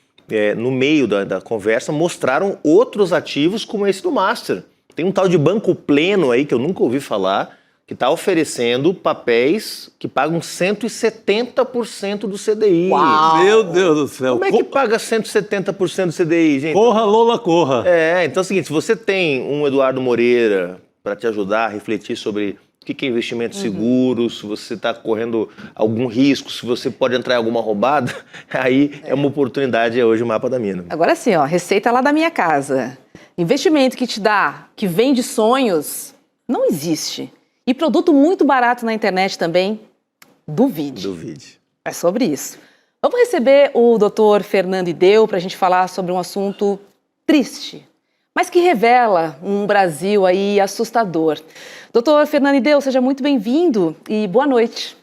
no meio da conversa, mostraram outros ativos como esse do Master. Tem um tal de Banco Pleno aí, que eu nunca ouvi falar, que está oferecendo papéis que pagam 170% do CDI. Uau! Meu Deus do céu. Como é que paga 170% do CDI, gente? Corra, Lola, corra. Então é o seguinte, se você tem um Eduardo Moreira para te ajudar a refletir sobre o que é investimento seguro, se você está correndo algum risco, se você pode entrar em alguma roubada, aí é uma oportunidade, hoje o Mapa da Mina. Agora sim, receita lá da minha casa. Investimento que te dá, que vende sonhos, não existe. E produto muito barato na internet também, duvide. Duvide. É sobre isso. Vamos receber o Dr. Fernando Ideu para a gente falar sobre um assunto triste, mas que revela um Brasil aí assustador. Dr. Fernando Ideu, seja muito bem-vindo e boa noite.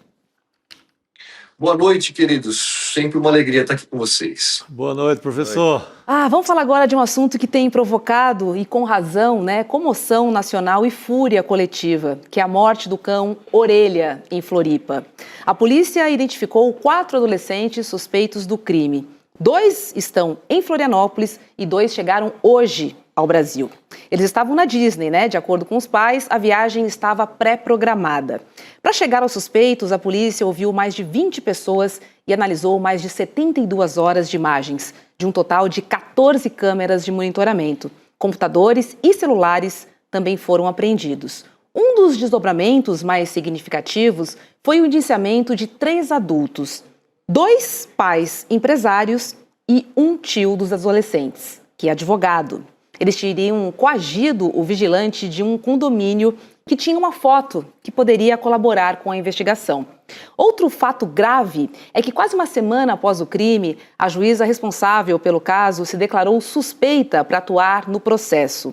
Boa noite, queridos. Sempre uma alegria estar aqui com vocês. Boa noite, professor. Vamos falar agora de um assunto que tem provocado, e com razão, comoção nacional e fúria coletiva, que é a morte do cão Orelha, em Floripa. A polícia identificou 4 adolescentes suspeitos do crime. 2 estão em Florianópolis e 2 chegaram hoje ao Brasil. Eles estavam na Disney, De acordo com os pais, a viagem estava pré-programada. Para chegar aos suspeitos, a polícia ouviu mais de 20 pessoas e analisou mais de 72 horas de imagens, de um total de 14 câmeras de monitoramento. Computadores e celulares também foram apreendidos. Um dos desdobramentos mais significativos foi o indiciamento de 3 adultos, 2 pais empresários e um tio dos adolescentes, que é advogado. Eles teriam coagido o vigilante de um condomínio que tinha uma foto que poderia colaborar com a investigação. Outro fato grave é que quase uma semana após o crime, a juíza responsável pelo caso se declarou suspeita para atuar no processo.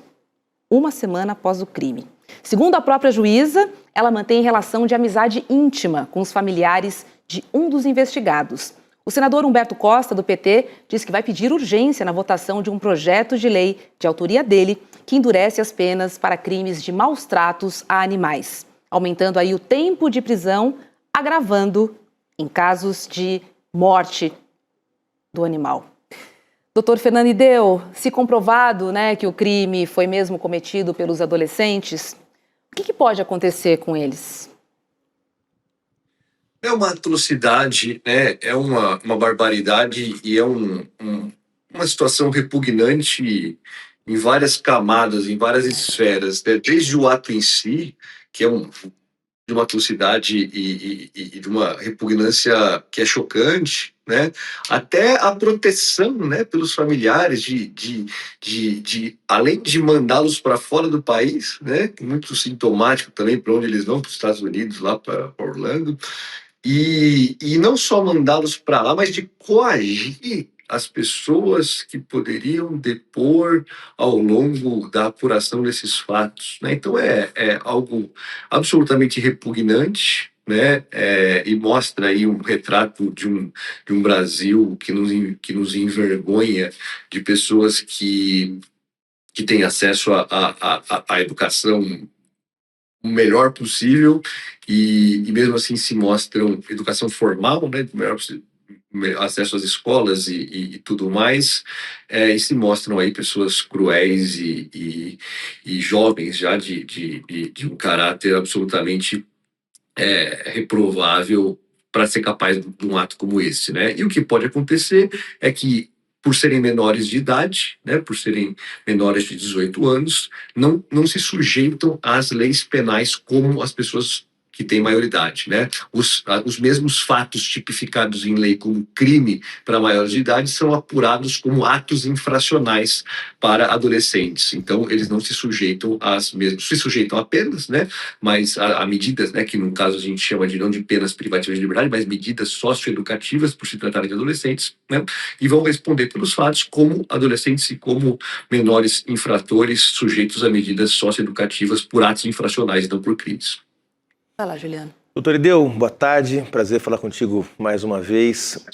Uma semana após o crime. Segundo a própria juíza, ela mantém relação de amizade íntima com os familiares de um dos investigados. O senador Humberto Costa, do PT, diz que vai pedir urgência na votação de um projeto de lei de autoria dele que endurece as penas para crimes de maus tratos a animais, aumentando aí o tempo de prisão, agravando em casos de morte do animal. Doutor Fernando Ideu, se comprovado que o crime foi mesmo cometido pelos adolescentes, o que pode acontecer com eles? É uma atrocidade, é uma barbaridade e é uma situação repugnante em várias camadas, em várias esferas, desde o ato em si, que é de uma atrocidade e de uma repugnância que é chocante, até a proteção, pelos familiares além de mandá-los para fora do país, muito sintomático também para onde eles vão, para os Estados Unidos, lá para Orlando, e não só mandá-los para lá, mas de coagir as pessoas que poderiam depor ao longo da apuração desses fatos. Então é algo absolutamente repugnante, e mostra aí um retrato de um Brasil que nos envergonha, de pessoas que têm acesso à educação o melhor possível e mesmo assim se mostram educação formal, melhor possível, acesso às escolas e tudo mais, e se mostram aí pessoas cruéis e jovens já de um caráter absolutamente reprovável para ser capaz de um ato como esse, E o que pode acontecer é que, por serem menores de idade, por serem menores de 18 anos, não se sujeitam às leis penais como as pessoas que têm maioridade, Os mesmos fatos tipificados em lei como crime para maiores de idade são apurados como atos infracionais para adolescentes. Então, eles não se sujeitam se sujeitam a penas, mas a medidas, que no caso a gente chama não de penas privativas de liberdade, mas medidas socioeducativas por se tratarem de adolescentes, e vão responder pelos fatos como adolescentes e como menores infratores sujeitos a medidas socioeducativas por atos infracionais, não por crimes. Vai lá, Juliano. Doutor Ideu, boa tarde, prazer falar contigo mais uma vez.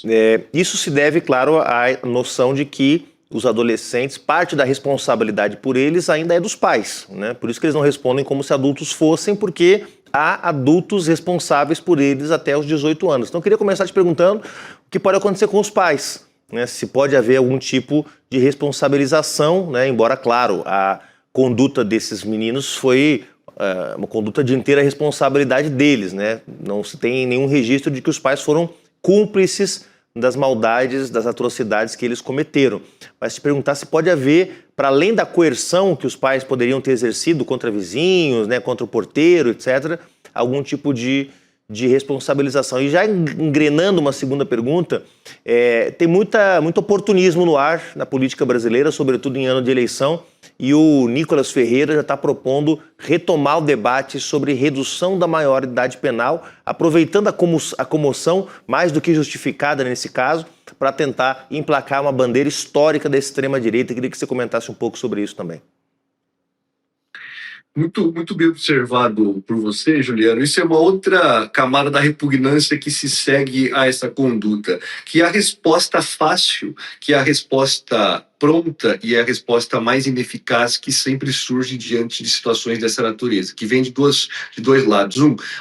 Isso se deve, claro, à noção de que os adolescentes, parte da responsabilidade por eles ainda é dos pais, Por isso que eles não respondem como se adultos fossem, porque há adultos responsáveis por eles até os 18 anos. Então eu queria começar te perguntando o que pode acontecer com os pais, Se pode haver algum tipo de responsabilização, Embora, claro, a conduta desses meninos foi uma conduta de inteira responsabilidade deles, Não se tem nenhum registro de que os pais foram cúmplices das maldades, das atrocidades que eles cometeram. Mas te perguntar se pode haver, para além da coerção que os pais poderiam ter exercido contra vizinhos, contra o porteiro, etc., algum tipo de de responsabilização. E já engrenando uma segunda pergunta, tem muito oportunismo no ar na política brasileira, sobretudo em ano de eleição, e o Nicolas Ferreira já está propondo retomar o debate sobre redução da maioridade penal, aproveitando a comoção, mais do que justificada nesse caso, para tentar emplacar uma bandeira histórica da extrema-direita. Queria que você comentasse um pouco sobre isso também. Muito bem observado por você, Juliano. Isso é uma outra camada da repugnância que se segue a essa conduta, que a resposta fácil, que a resposta pronta e a resposta mais ineficaz que sempre surge diante de situações dessa natureza, que vem de dois lados.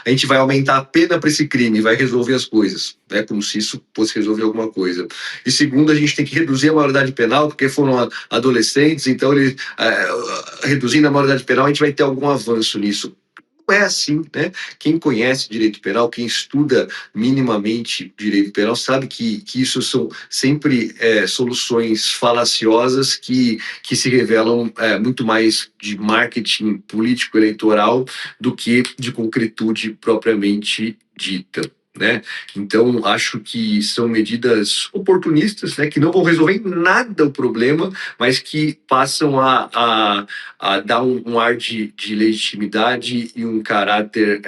A gente vai aumentar a pena para esse crime, vai resolver as coisas, né? Como se isso fosse resolver alguma coisa. E segundo, a gente tem que reduzir a maioridade penal, porque foram adolescentes, então reduzindo a maioridade penal, a gente vai ter algum avanço nisso. Não é assim, né? Quem conhece direito penal, quem estuda minimamente direito penal, sabe que isso são sempre soluções falaciosas que se revelam muito mais de marketing político-eleitoral do que de concretude propriamente dita, né? Então, acho que são medidas oportunistas, né, que não vão resolver em nada o problema, mas que passam a dar um ar de legitimidade e um caráter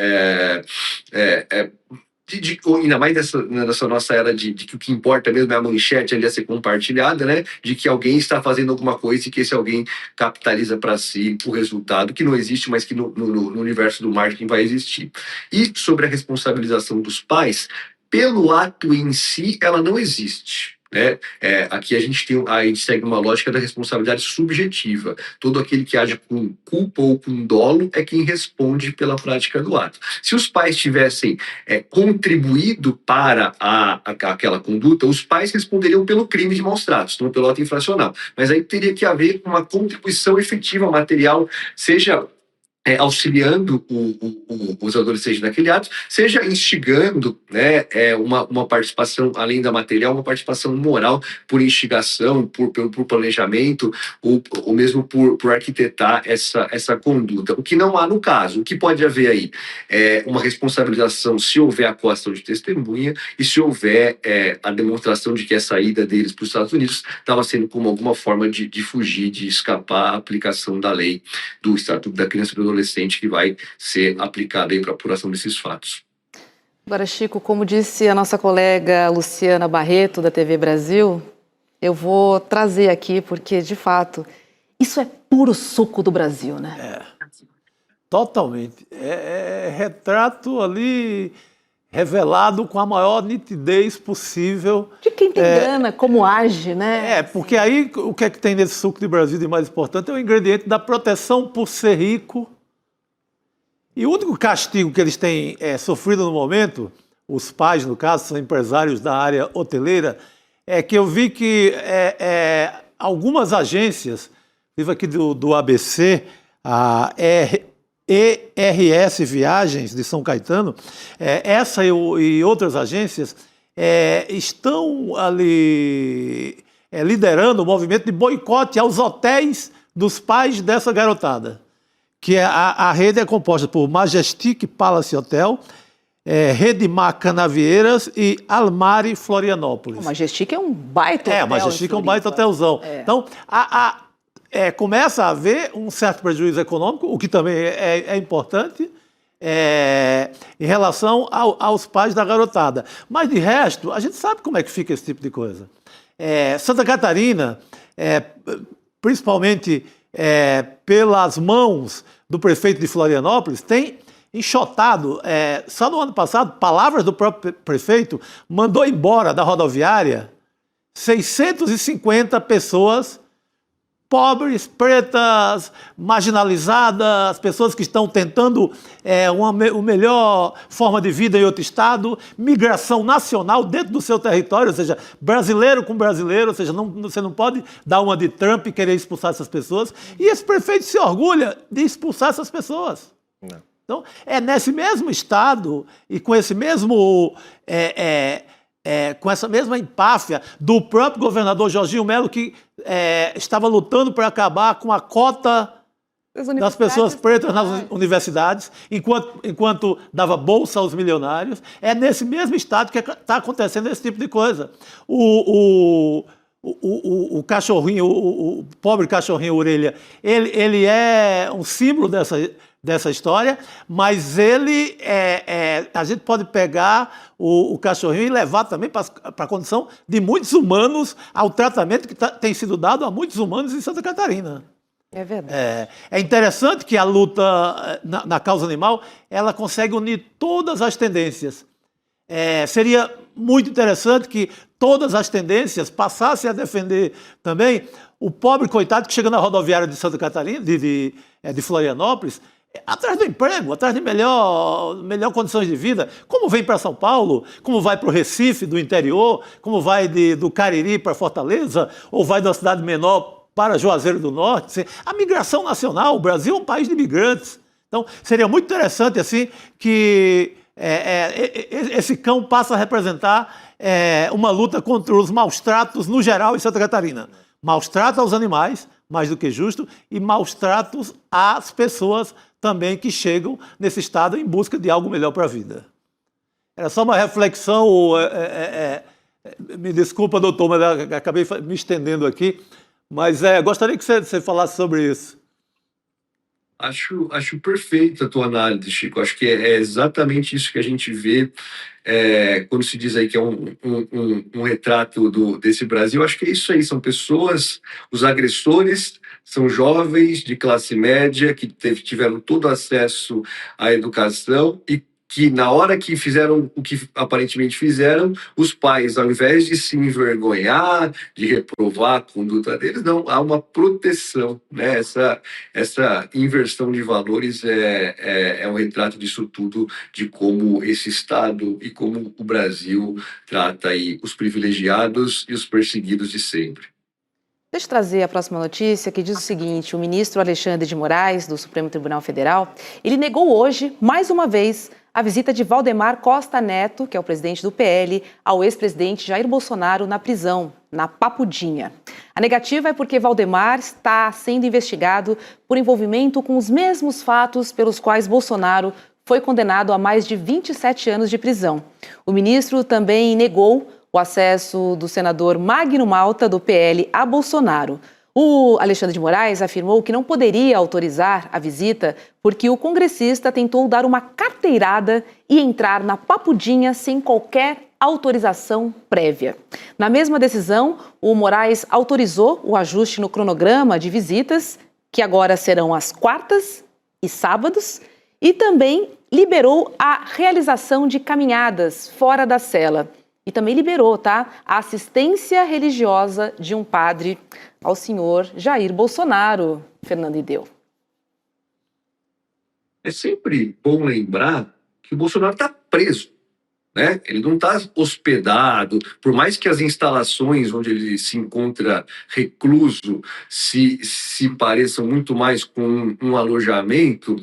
ainda mais nessa nossa era de que o que importa mesmo é a manchete ali a ser compartilhada, né? De que alguém está fazendo alguma coisa e que esse alguém capitaliza para si o resultado, que não existe, mas que no universo do marketing vai existir. E sobre a responsabilização dos pais, pelo ato em si, ela não existe. Né? Aqui a gente segue uma lógica da responsabilidade subjetiva. Todo aquele que age com culpa ou com dolo é quem responde pela prática do ato. Se os pais tivessem contribuído para aquela conduta, os pais responderiam pelo crime de maus tratos, não pelo ato infracional. Mas aí teria que haver uma contribuição efetiva material, seja auxiliando os adolescentes naquele ato, seja instigando, né, uma participação, além da material, uma participação moral por instigação, por planejamento, ou mesmo por arquitetar essa conduta. O que não há no caso. O que pode haver aí? Uma responsabilização se houver a coação de testemunha e se houver a demonstração de que a saída deles para os Estados Unidos estava sendo como alguma forma de fugir, de escapar à aplicação da lei do Estatuto da Criança e do Adolescente, que vai ser aplicada para a apuração desses fatos. Agora, Chico, como disse a nossa colega Luciana Barreto, da TV Brasil, eu vou trazer aqui, porque, de fato, isso é puro suco do Brasil, né? Totalmente. É retrato ali revelado com a maior nitidez possível. De quem tem grana, como age, né? Porque aí o que é que tem nesse suco de Brasil de mais importante é o ingrediente da proteção por ser rico. E o único castigo que eles têm sofrido no momento, os pais, no caso, são empresários da área hoteleira, é que eu vi que algumas agências, vivo aqui do ABC, a ERS Viagens de São Caetano, essa e outras agências estão ali liderando o movimento de boicote aos hotéis dos pais dessa garotada. Que a rede é composta por Majestic Palace Hotel, Redmar Canavieiras e Almari Florianópolis. O Majestic é um baita hotel. O Majestic é um baita hotelzão. Então, começa a haver um certo prejuízo econômico, o que também é importante, em relação aos pais da garotada. Mas, de resto, a gente sabe como é que fica esse tipo de coisa. Santa Catarina, principalmente pelas mãos do prefeito de Florianópolis, tem enxotado, só no ano passado, palavras do próprio prefeito, mandou embora da rodoviária 650 pessoas pobres, pretas, marginalizadas, pessoas que estão tentando uma melhor forma de vida em outro estado, migração nacional dentro do seu território, ou seja, brasileiro com brasileiro, ou seja, você não pode dar uma de Trump e querer expulsar essas pessoas, e esse prefeito se orgulha de expulsar essas pessoas. Não. Então, nesse mesmo estado e com esse mesmo... com essa mesma empáfia do próprio governador Jorginho Melo, que estava lutando para acabar com a cota das pessoas pretas nas universidades, enquanto dava bolsa aos milionários. É nesse mesmo estado que está acontecendo esse tipo de coisa. O cachorrinho, o pobre cachorrinho Orelha, ele é um símbolo dessa história, mas a gente pode pegar o cachorrinho e levar também para a condição de muitos humanos, ao tratamento que tem sido dado a muitos humanos em Santa Catarina. É verdade. É interessante que a luta na causa animal, ela consegue unir todas as tendências. Seria muito interessante que todas as tendências passassem a defender também o pobre coitado que chega na rodoviária de Santa Catarina, de Florianópolis, atrás do emprego, atrás de melhor condições de vida, como vem para São Paulo, como vai para o Recife do interior, como vai do Cariri para Fortaleza, ou vai da cidade menor para Juazeiro do Norte. A migração nacional, o Brasil é um país de imigrantes. Então, seria muito interessante assim que esse cão passe a representar uma luta contra os maus tratos no geral em Santa Catarina. Maus tratos aos animais, mais do que justo, e maus tratos às pessoas também que chegam nesse estado em busca de algo melhor para a vida. Era só uma reflexão, me desculpa, doutor, mas acabei me estendendo aqui, mas gostaria que você falasse sobre isso. Acho perfeita a tua análise, Chico. Acho que é exatamente isso que a gente vê quando se diz aí que é um retrato desse Brasil. Acho que é isso aí, são pessoas, os agressores são jovens de classe média que tiveram todo acesso à educação e que na hora que fizeram o que aparentemente fizeram, os pais, ao invés de se envergonhar, de reprovar a conduta deles, não, há uma proteção, né? Essa inversão de valores é um retrato disso tudo, de como esse Estado e como o Brasil trata aí os privilegiados e os perseguidos de sempre. Deixa eu trazer a próxima notícia, que diz o seguinte: o ministro Alexandre de Moraes, do Supremo Tribunal Federal, ele negou hoje, mais uma vez, a visita de Valdemar Costa Neto, que é o presidente do PL, ao ex-presidente Jair Bolsonaro na prisão, na Papudinha. A negativa é porque Valdemar está sendo investigado por envolvimento com os mesmos fatos pelos quais Bolsonaro foi condenado a mais de 27 anos de prisão. O ministro também negou o acesso do senador Magno Malta, do PL, a Bolsonaro. O Alexandre de Moraes afirmou que não poderia autorizar a visita porque o congressista tentou dar uma carteirada e entrar na Papudinha sem qualquer autorização prévia. Na mesma decisão, o Moraes autorizou o ajuste no cronograma de visitas, que agora serão às quartas e sábados, e também liberou a realização de caminhadas fora da cela. E também liberou, a assistência religiosa de um padre ao senhor Jair Bolsonaro, Fernando Ideu. É sempre bom lembrar que o Bolsonaro está preso, né? Ele não está hospedado, por mais que as instalações onde ele se encontra recluso se pareçam muito mais com um alojamento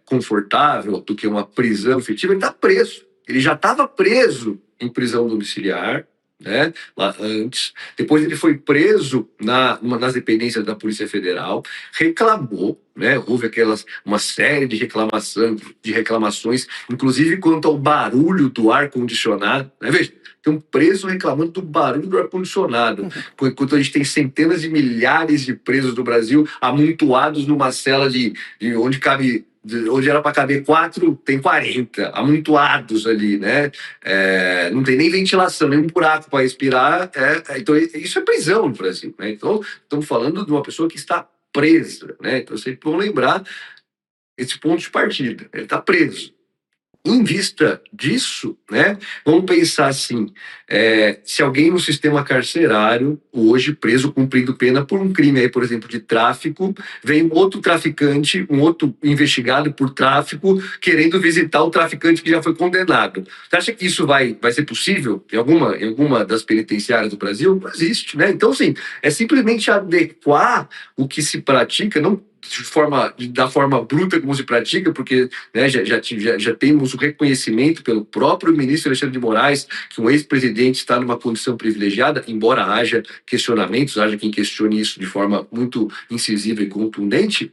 confortável do que uma prisão efetiva, ele está preso. Ele já estava preso em prisão domiciliar, né, lá antes. Depois ele foi preso nas dependências da Polícia Federal, reclamou, né, houve uma série de reclamações, inclusive quanto ao barulho do ar-condicionado, né, veja, tem um preso reclamando do barulho do ar-condicionado, enquanto a gente tem centenas de milhares de presos do Brasil amontoados numa cela de onde era para caber 4, tem 40, amontoados ali, né? Não tem nem ventilação, nem um buraco para respirar. Então, isso é prisão no Brasil, né? Então, estamos falando de uma pessoa que está presa, né? Então, vocês vão lembrar esse ponto de partida. Ele está preso. Em vista disso, né, vamos pensar assim, se alguém no sistema carcerário, hoje preso, cumprindo pena por um crime, aí, por exemplo, de tráfico, vem um outro traficante, um outro investigado por tráfico, querendo visitar o traficante que já foi condenado. Você acha que isso vai ser possível em alguma das penitenciárias do Brasil? Não existe, né? Então, assim, é simplesmente adequar o que se pratica, da forma bruta como se pratica, porque, né, já temos o reconhecimento pelo próprio ministro Alexandre de Moraes que um ex-presidente está numa condição privilegiada, embora haja questionamentos, haja quem questione isso de forma muito incisiva e contundente,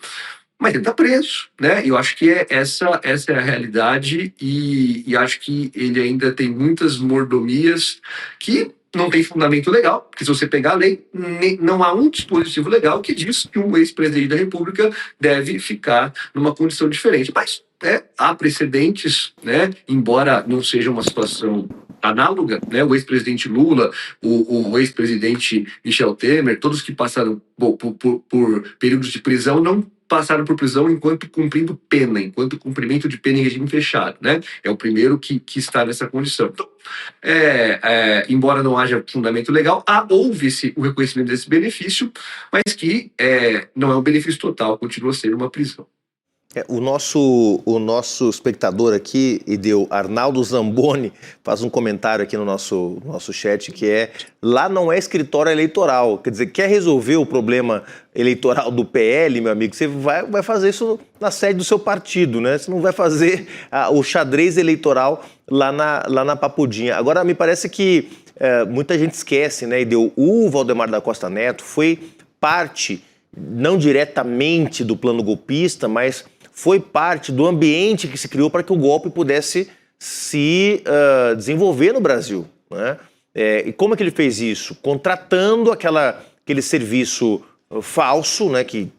mas ele está preso, né? Eu acho que essa é a realidade e acho que ele ainda tem muitas mordomias que não tem fundamento legal, porque se você pegar a lei, não há um dispositivo legal que diz que um ex-presidente da República deve ficar numa condição diferente. Mas há precedentes, né? Embora não seja uma situação análoga, né? O ex-presidente Lula, o ex-presidente Michel Temer, todos que passaram por períodos de prisão não passaram por prisão enquanto cumprindo pena, enquanto cumprimento de pena em regime fechado, né? É o primeiro que está nessa condição. Então, embora não haja fundamento legal, houve-se o reconhecimento desse benefício, mas que não é um benefício total, continua sendo uma prisão. O nosso espectador aqui, Ideu, Arnaldo Zamboni, faz um comentário aqui no nosso chat que lá não é escritório eleitoral, quer dizer, quer resolver o problema eleitoral do PL, meu amigo, você vai fazer isso na sede do seu partido, né? Você não vai fazer o xadrez eleitoral lá na Papudinha. Agora, me parece que muita gente esquece, né, Ideu, o Valdemar da Costa Neto foi parte, não diretamente do plano golpista, mas foi parte do ambiente que se criou para que o golpe pudesse se desenvolver no Brasil, né? E como é que ele fez isso? Contratando aquele serviço falso, né, que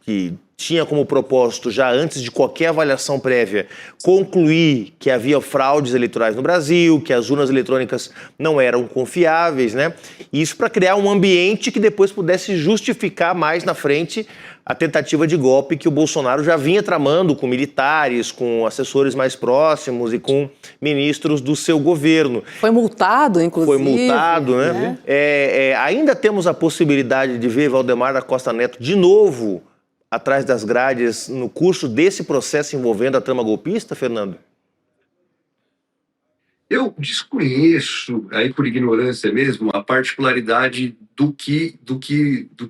tinha como propósito, já antes de qualquer avaliação prévia, concluir que havia fraudes eleitorais no Brasil, que as urnas eletrônicas não eram confiáveis, né? Isso para criar um ambiente que depois pudesse justificar mais na frente a tentativa de golpe que o Bolsonaro já vinha tramando com militares, com assessores mais próximos e com ministros do seu governo. Foi multado, inclusive. Foi multado, né? Ainda temos a possibilidade de ver Valdemar da Costa Neto de novo atrás das grades no curso desse processo envolvendo a trama golpista, Fernando? Eu desconheço, aí por ignorância mesmo, a particularidade do que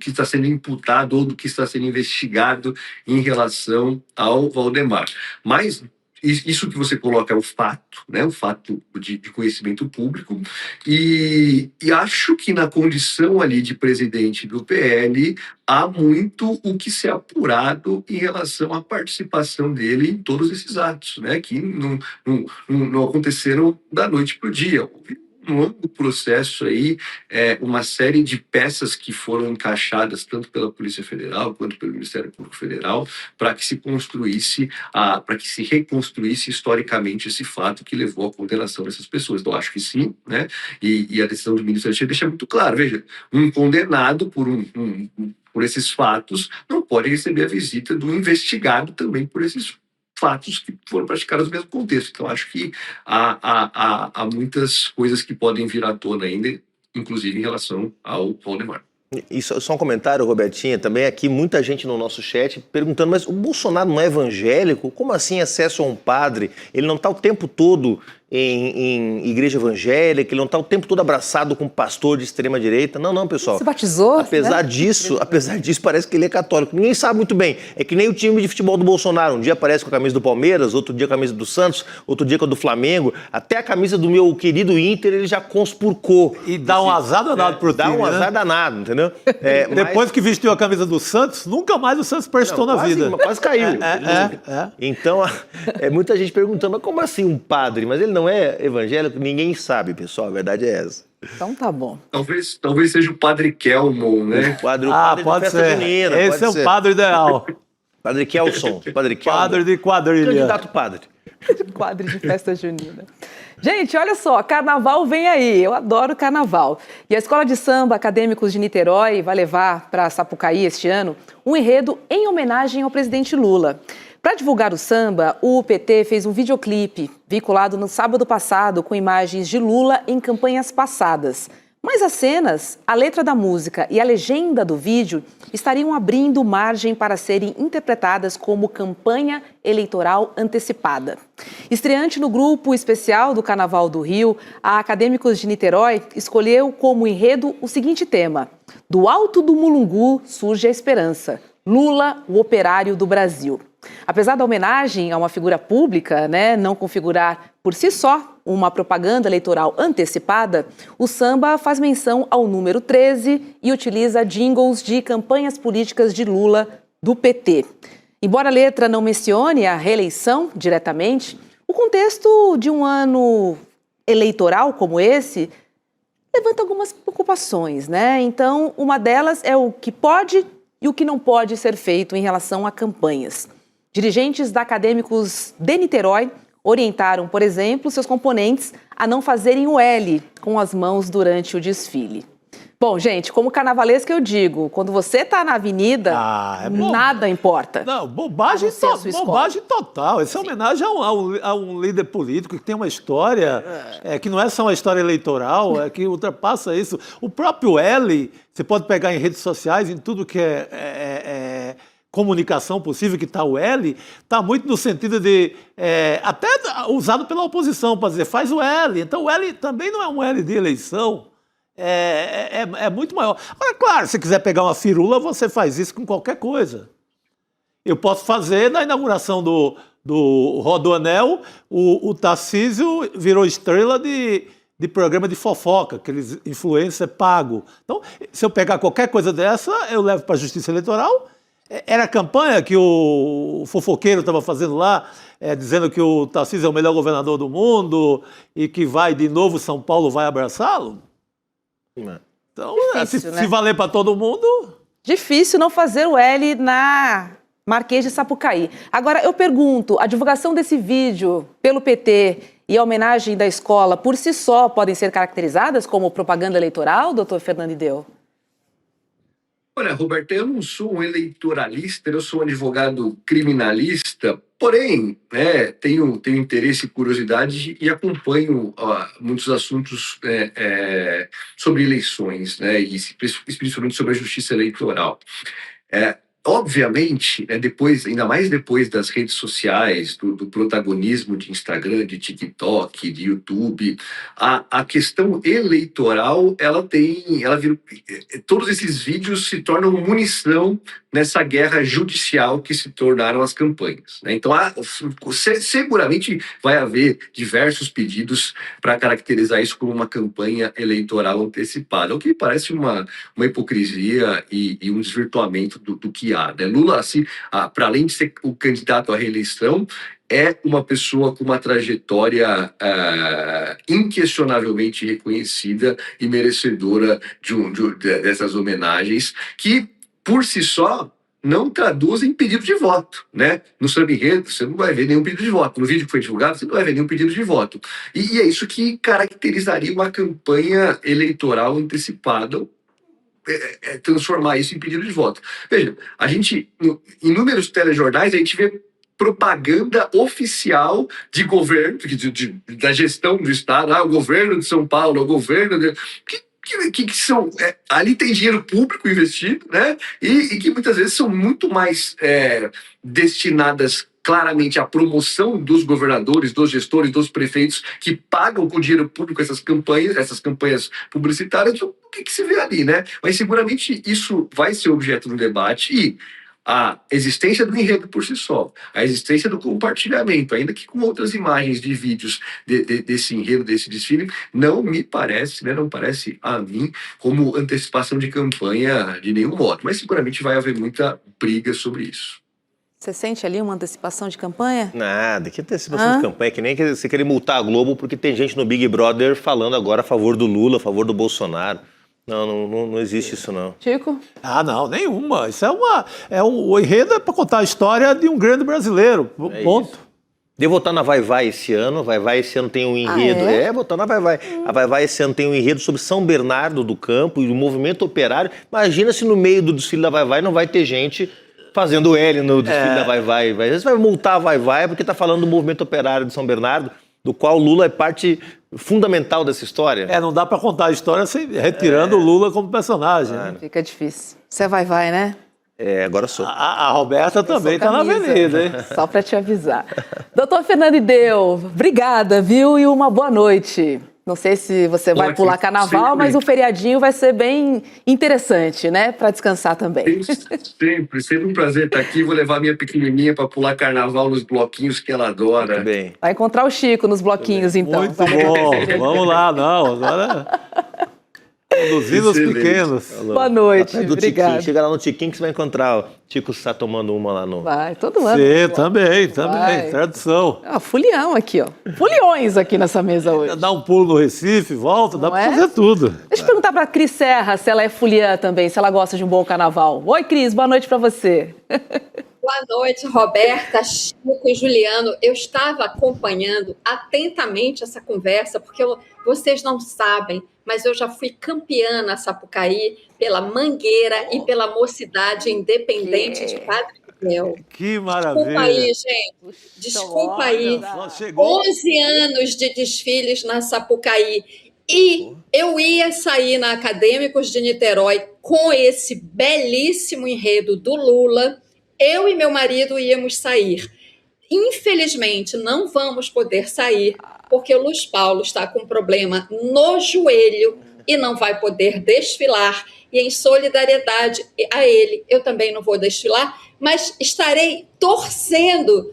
está sendo imputado ou do que está sendo investigado em relação ao Valdemar. Mas isso que você coloca é o fato, né? O fato de conhecimento público, e acho que na condição ali de presidente do PL há muito o que ser apurado em relação à participação dele em todos esses atos, né? Que não aconteceram da noite para o dia. Houve um longo processo aí, uma série de peças que foram encaixadas tanto pela Polícia Federal quanto pelo Ministério Público Federal para que se reconstruísse historicamente esse fato que levou à condenação dessas pessoas. Então, acho que sim, né? E a decisão do ministro Alexandre deixa muito claro, veja, um condenado por esses fatos não pode receber a visita do investigado também por esses fatos que foram praticados no mesmo contexto. Então, acho que há muitas coisas que podem vir à tona ainda, inclusive em relação ao Valdemar. Isso, só um comentário, Robertinha, também aqui muita gente no nosso chat perguntando, mas o Bolsonaro não é evangélico? Como assim acesso a um padre? Ele não está o tempo todo em igreja evangélica, ele não está o tempo todo abraçado com um pastor de extrema direita? Não, pessoal. Se batizou? Apesar disso, parece que ele é católico. Ninguém sabe muito bem. É que nem o time de futebol do Bolsonaro. Um dia aparece com a camisa do Palmeiras, outro dia com a camisa do Santos, outro dia com a do Flamengo. Até a camisa do meu querido Inter ele já conspurcou. E dá um azar danado pro time, dá um azar danado, entendeu? Depois que vestiu a camisa do Santos, nunca mais o Santos prestou na vida. Quase caiu. Então, muita gente perguntando, mas como assim um padre? Mas ele não é evangélico? Ninguém sabe, pessoal. A verdade é essa. Então tá bom. Talvez seja o Padre Kelmon, né? O padre pode de festa ser. Junina. Esse é o padre ideal. Padre Kelson. Padre de quadrilha. Candidato padre. Quadro de festa junina. Gente, olha só, carnaval vem aí. Eu adoro carnaval. E a Escola de Samba Acadêmicos de Niterói vai levar para Sapucaí este ano um enredo em homenagem ao presidente Lula. Para divulgar o samba, o PT fez um videoclipe vinculado no sábado passado com imagens de Lula em campanhas passadas. Mas as cenas, a letra da música e a legenda do vídeo estariam abrindo margem para serem interpretadas como campanha eleitoral antecipada. Estreante no grupo especial do Carnaval do Rio, a Acadêmicos de Niterói escolheu como enredo o seguinte tema: do alto do Mulungu surge a esperança. Lula, o operário do Brasil. Apesar da homenagem a uma figura pública, não configurar por si só uma propaganda eleitoral antecipada, o samba faz menção ao número 13 e utiliza jingles de campanhas políticas de Lula do PT. Embora a letra não mencione a reeleição diretamente, o contexto de um ano eleitoral como esse levanta algumas preocupações, Então, uma delas é o que pode e o que não pode ser feito em relação a campanhas. Dirigentes da Acadêmicos de Niterói orientaram, por exemplo, seus componentes a não fazerem o L com as mãos durante o desfile. Bom, gente, como carnavalesca eu digo, quando você está na avenida, nada importa. Não, bobagem total. Essa é homenagem a um líder político que tem uma história que não é só uma história eleitoral, é que ultrapassa isso. O próprio L, você pode pegar em redes sociais, em tudo que é comunicação possível, que está o L, está muito no sentido de, até usado pela oposição, para dizer, faz o L. Então o L também não é um L de eleição. É muito maior. Agora, claro, se quiser pegar uma firula, você faz isso com qualquer coisa. Eu posso fazer na inauguração do Rodoanel, o Tarcísio virou estrela de programa de fofoca, aqueles influencer pago. Então, se eu pegar qualquer coisa dessa, eu levo para a Justiça Eleitoral. Era a campanha que o fofoqueiro estava fazendo lá, dizendo que o Tarcísio é o melhor governador do mundo e que vai de novo São Paulo vai abraçá-lo. Então, difícil, se valer para todo mundo... Difícil não fazer o L na Marquês de Sapucaí. Agora, eu pergunto, a divulgação desse vídeo pelo PT e a homenagem da escola, por si só, podem ser caracterizadas como propaganda eleitoral, doutor Fernando Ideu? Olha, Roberto, eu não sou um eleitoralista, eu sou um advogado criminalista, porém, tenho interesse e curiosidade e acompanho muitos assuntos sobre eleições, e especialmente sobre a justiça eleitoral. Obviamente, ainda mais depois das redes sociais, do protagonismo de Instagram, de TikTok, de YouTube, a questão eleitoral, todos esses vídeos se tornam munição nessa guerra judicial que se tornaram as campanhas. Então, seguramente vai haver diversos pedidos para caracterizar isso como uma campanha eleitoral antecipada, o que parece uma hipocrisia e um desvirtuamento do que há. Lula, assim, para além de ser o candidato à reeleição, é uma pessoa com uma trajetória inquestionavelmente reconhecida e merecedora dessas homenagens que, por si só, não traduzem pedido de voto, No samba enredo, você não vai ver nenhum pedido de voto. No vídeo que foi divulgado, você não vai ver nenhum pedido de voto. E é isso que caracterizaria uma campanha eleitoral antecipada, transformar isso em pedido de voto. Veja, a gente, em inúmeros telejornais, a gente vê propaganda oficial de governo, da gestão do Estado, o governo de São Paulo, o governo... Que são, ali tem dinheiro público investido, e que muitas vezes são muito mais destinadas claramente à promoção dos governadores, dos gestores, dos prefeitos que pagam com dinheiro público essas campanhas publicitárias. O que se vê ali, Mas seguramente isso vai ser objeto do debate e a existência do enredo por si só, a existência do compartilhamento, ainda que com outras imagens de vídeos desse enredo, desse desfile, não me parece, não parece a mim como antecipação de campanha de nenhum modo, mas seguramente vai haver muita briga sobre isso. Você sente ali uma antecipação de campanha? Nada, que antecipação de campanha, que nem você querer multar a Globo porque tem gente no Big Brother falando agora a favor do Lula, a favor do Bolsonaro. Não existe isso, não. Chico? Não, nenhuma. Isso o enredo é para contar a história de um grande brasileiro. Ponto. Isso. Devo votar na Vai Vai esse ano. Vai Vai esse ano tem um enredo. Votar na Vai Vai. A Vai Vai esse ano tem um enredo sobre São Bernardo do Campo e o movimento operário. Imagina se no meio do desfile da Vai Vai não vai ter gente fazendo L no desfile da Vai Vai. Você vai multar a Vai Vai porque está falando do movimento operário de São Bernardo, do qual o Lula é parte fundamental dessa história. Não dá para contar a história retirando o Lula como personagem. Fica difícil. Você vai, né? Agora sou. A Roberta também está na avenida, hein? Só para te avisar. Doutor Fernando Ideu, obrigada, viu? E uma boa noite. Não sei se você vai pular carnaval, mas o feriadinho vai ser bem interessante, né? Para descansar também. Sempre um prazer estar aqui. Vou levar minha pequenininha para pular carnaval nos bloquinhos que ela adora. Muito bem. Vai encontrar o Chico nos bloquinhos, então. Muito bom. Vamos lá, não. Agora, conduzindo os pequenos. Boa noite, Do obrigada. Tiquinho. Chega lá no Tiquinho que você vai encontrar o Tico está tomando uma lá no... Vai, todo ano. Sim, também. Vai. Tradição. Fulião aqui, ó. Fuliões aqui nessa mesa hoje. Dá um pulo no Recife, volta, dá Não para é? fazer tudo. Deixa eu perguntar pra Cris Serra se ela é fuliã também, se ela gosta de um bom carnaval. Oi, Cris, boa noite pra você. Boa noite, Roberta, Chico e Juliano. Eu estava acompanhando atentamente essa conversa, porque vocês não sabem, mas eu já fui campeã na Sapucaí pela Mangueira e pela Mocidade Independente de Padre Miguel. Que maravilha. Desculpa aí, gente. Desculpa aí. Só chegou. 11 anos de desfiles na Sapucaí. E eu ia sair na Acadêmicos de Niterói com esse belíssimo enredo do Lula. Eu e meu marido íamos sair. Infelizmente, não vamos poder sair, porque o Luiz Paulo está com problema no joelho e não vai poder desfilar. E em solidariedade a ele, eu também não vou desfilar, mas estarei torcendo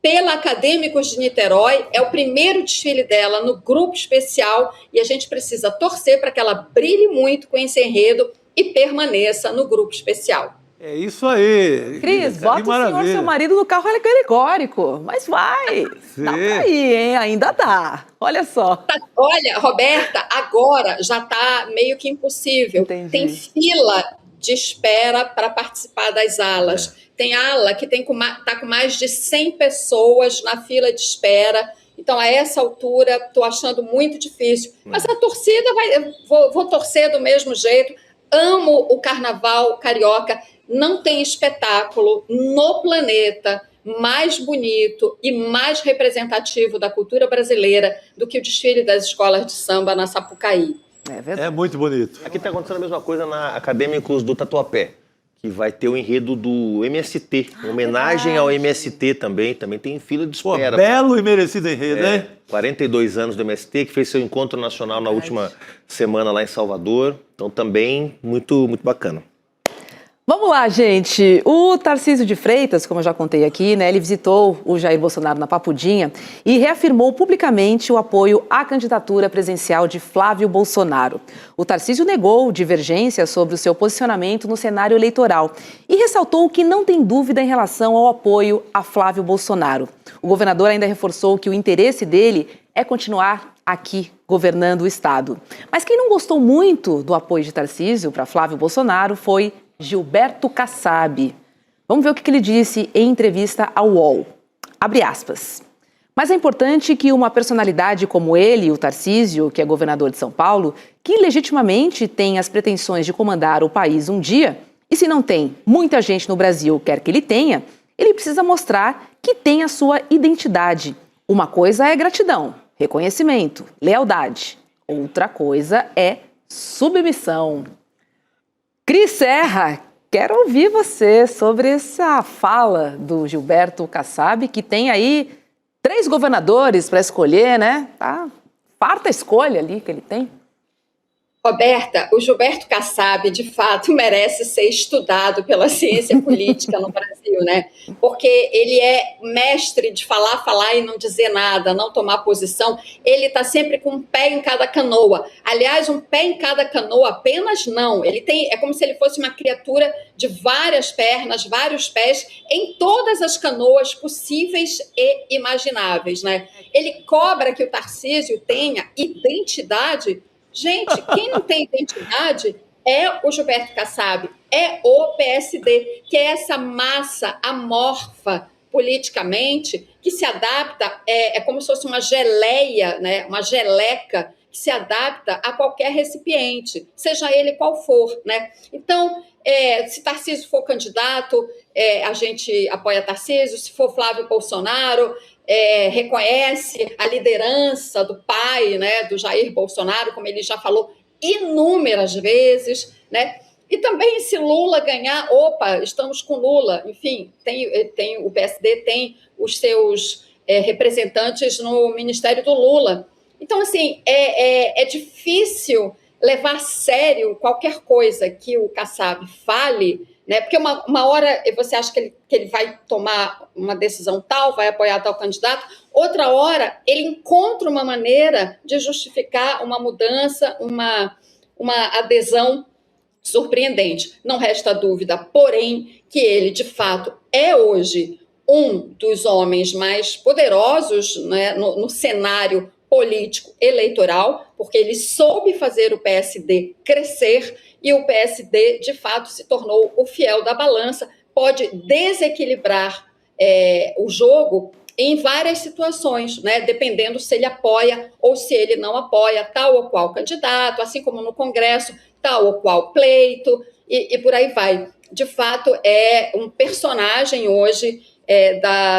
pela Acadêmicos de Niterói. É o primeiro desfile dela no grupo especial e a gente precisa torcer para que ela brilhe muito com esse enredo e permaneça no grupo especial. É isso aí. Cris, Que bota o senhor, maravilha. seu marido, no carro alegórico. Mas vai. Dá pra ir, hein? Ainda dá. Olha só. Olha, Roberta, agora já está meio que impossível. Entendi. Tem fila de espera para participar das alas. Tem ala que está com mais de 100 pessoas na fila de espera. Então, a essa altura, estou achando muito difícil. Mas a torcida vai... Vou torcer do mesmo jeito. Amo o carnaval carioca. Não tem espetáculo no planeta mais bonito e mais representativo da cultura brasileira do que o desfile das escolas de samba na Sapucaí. É verdade. É muito bonito. Aqui está acontecendo a mesma coisa na Acadêmicos do Tatuapé, que vai ter o enredo do MST, homenagem ao MST também tem fila de Pô, espera. belo e merecido enredo, hein? 42 anos do MST, que fez seu encontro nacional na última semana lá em Salvador, então também muito, muito bacana. Vamos lá, gente. O Tarcísio de Freitas, como eu já contei aqui, né, ele visitou o Jair Bolsonaro na Papudinha e reafirmou publicamente o apoio à candidatura presidencial de Flávio Bolsonaro. O Tarcísio negou divergências sobre o seu posicionamento no cenário eleitoral e ressaltou que não tem dúvida em relação ao apoio a Flávio Bolsonaro. O governador ainda reforçou que o interesse dele é continuar aqui governando o estado. Mas quem não gostou muito do apoio de Tarcísio para Flávio Bolsonaro foi Gilberto Kassab. Vamos ver o que ele disse em entrevista ao UOL. Abre aspas. Mas é importante que uma personalidade como ele, o Tarcísio, que é governador de São Paulo, que legitimamente tem as pretensões de comandar o país um dia, e se não tem, muita gente no Brasil quer que ele tenha, ele precisa mostrar que tem a sua identidade. Uma coisa é gratidão, reconhecimento, lealdade. Outra coisa é submissão. Cris Serra, quero ouvir você sobre essa fala do Gilberto Kassab, que tem aí 3 governadores para escolher, né? Tá farta escolha ali que ele tem. Roberta, o Gilberto Kassab, de fato, merece ser estudado pela ciência política no Brasil, né? Porque ele é mestre de falar e não dizer nada, não tomar posição. Ele está sempre com um pé em cada canoa. Aliás, um pé em cada canoa apenas não. É como se ele fosse uma criatura de várias pernas, vários pés, em todas as canoas possíveis e imagináveis, né? Ele cobra que o Tarcísio tenha identidade. Gente, quem não tem identidade é o Gilberto Kassab, é o PSD, que é essa massa amorfa politicamente, que se adapta, é como se fosse uma geleia, né? Uma geleca, que se adapta a qualquer recipiente, seja ele qual for, né? Então, se Tarcísio for candidato, a gente apoia Tarcísio. Se for Flávio Bolsonaro, reconhece a liderança do pai, né, do Jair Bolsonaro, como ele já falou inúmeras vezes, né? E também, se Lula ganhar, estamos com Lula. Enfim, o PSD tem os seus representantes no Ministério do Lula. Então, assim, é difícil levar a sério qualquer coisa que o Kassab fale, né? Porque uma hora você acha que ele vai tomar uma decisão tal, vai apoiar tal candidato, outra hora ele encontra uma maneira de justificar uma mudança, uma adesão surpreendente. Não resta dúvida, porém, que ele, de fato, é hoje um dos homens mais poderosos, né, no cenário político eleitoral, porque ele soube fazer o PSD crescer e o PSD, de fato, se tornou o fiel da balança, pode desequilibrar o jogo em várias situações, né, dependendo se ele apoia ou se ele não apoia tal ou qual candidato, assim como no Congresso, tal ou qual pleito, e por aí vai. De fato, é um personagem hoje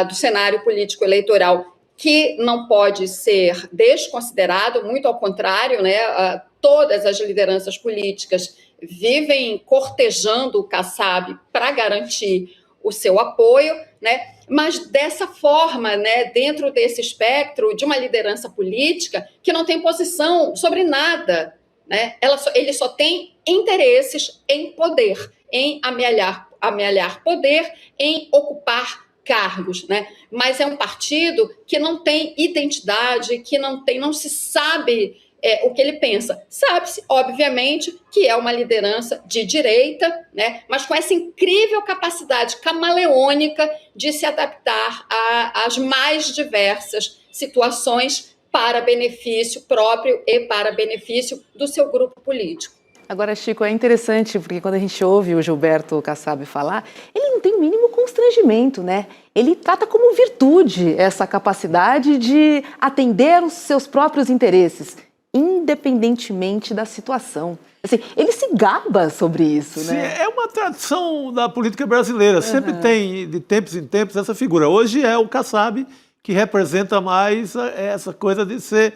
do cenário político eleitoral que não pode ser desconsiderado, muito ao contrário, né? Todas as lideranças políticas vivem cortejando o Kassab para garantir o seu apoio, né? Mas dessa forma, né, dentro desse espectro de uma liderança política que não tem posição sobre nada, né? Ele só tem interesses em poder, em amealhar poder, em ocupar cargos, né? Mas é um partido que não tem identidade, que não se sabe o que ele pensa. Sabe-se, obviamente, que é uma liderança de direita, né? Mas com essa incrível capacidade camaleônica de se adaptar às mais diversas situações para benefício próprio e para benefício do seu grupo político. Agora, Chico, é interessante, porque quando a gente ouve o Gilberto Kassab falar, ele não tem o mínimo constrangimento, né? Ele trata como virtude essa capacidade de atender os seus próprios interesses, independentemente da situação. Assim, ele se gaba sobre isso, né? Sim, é uma tradição da política brasileira. Sempre tem, de tempos em tempos, essa figura. Hoje é o Kassab que representa mais essa coisa de ser...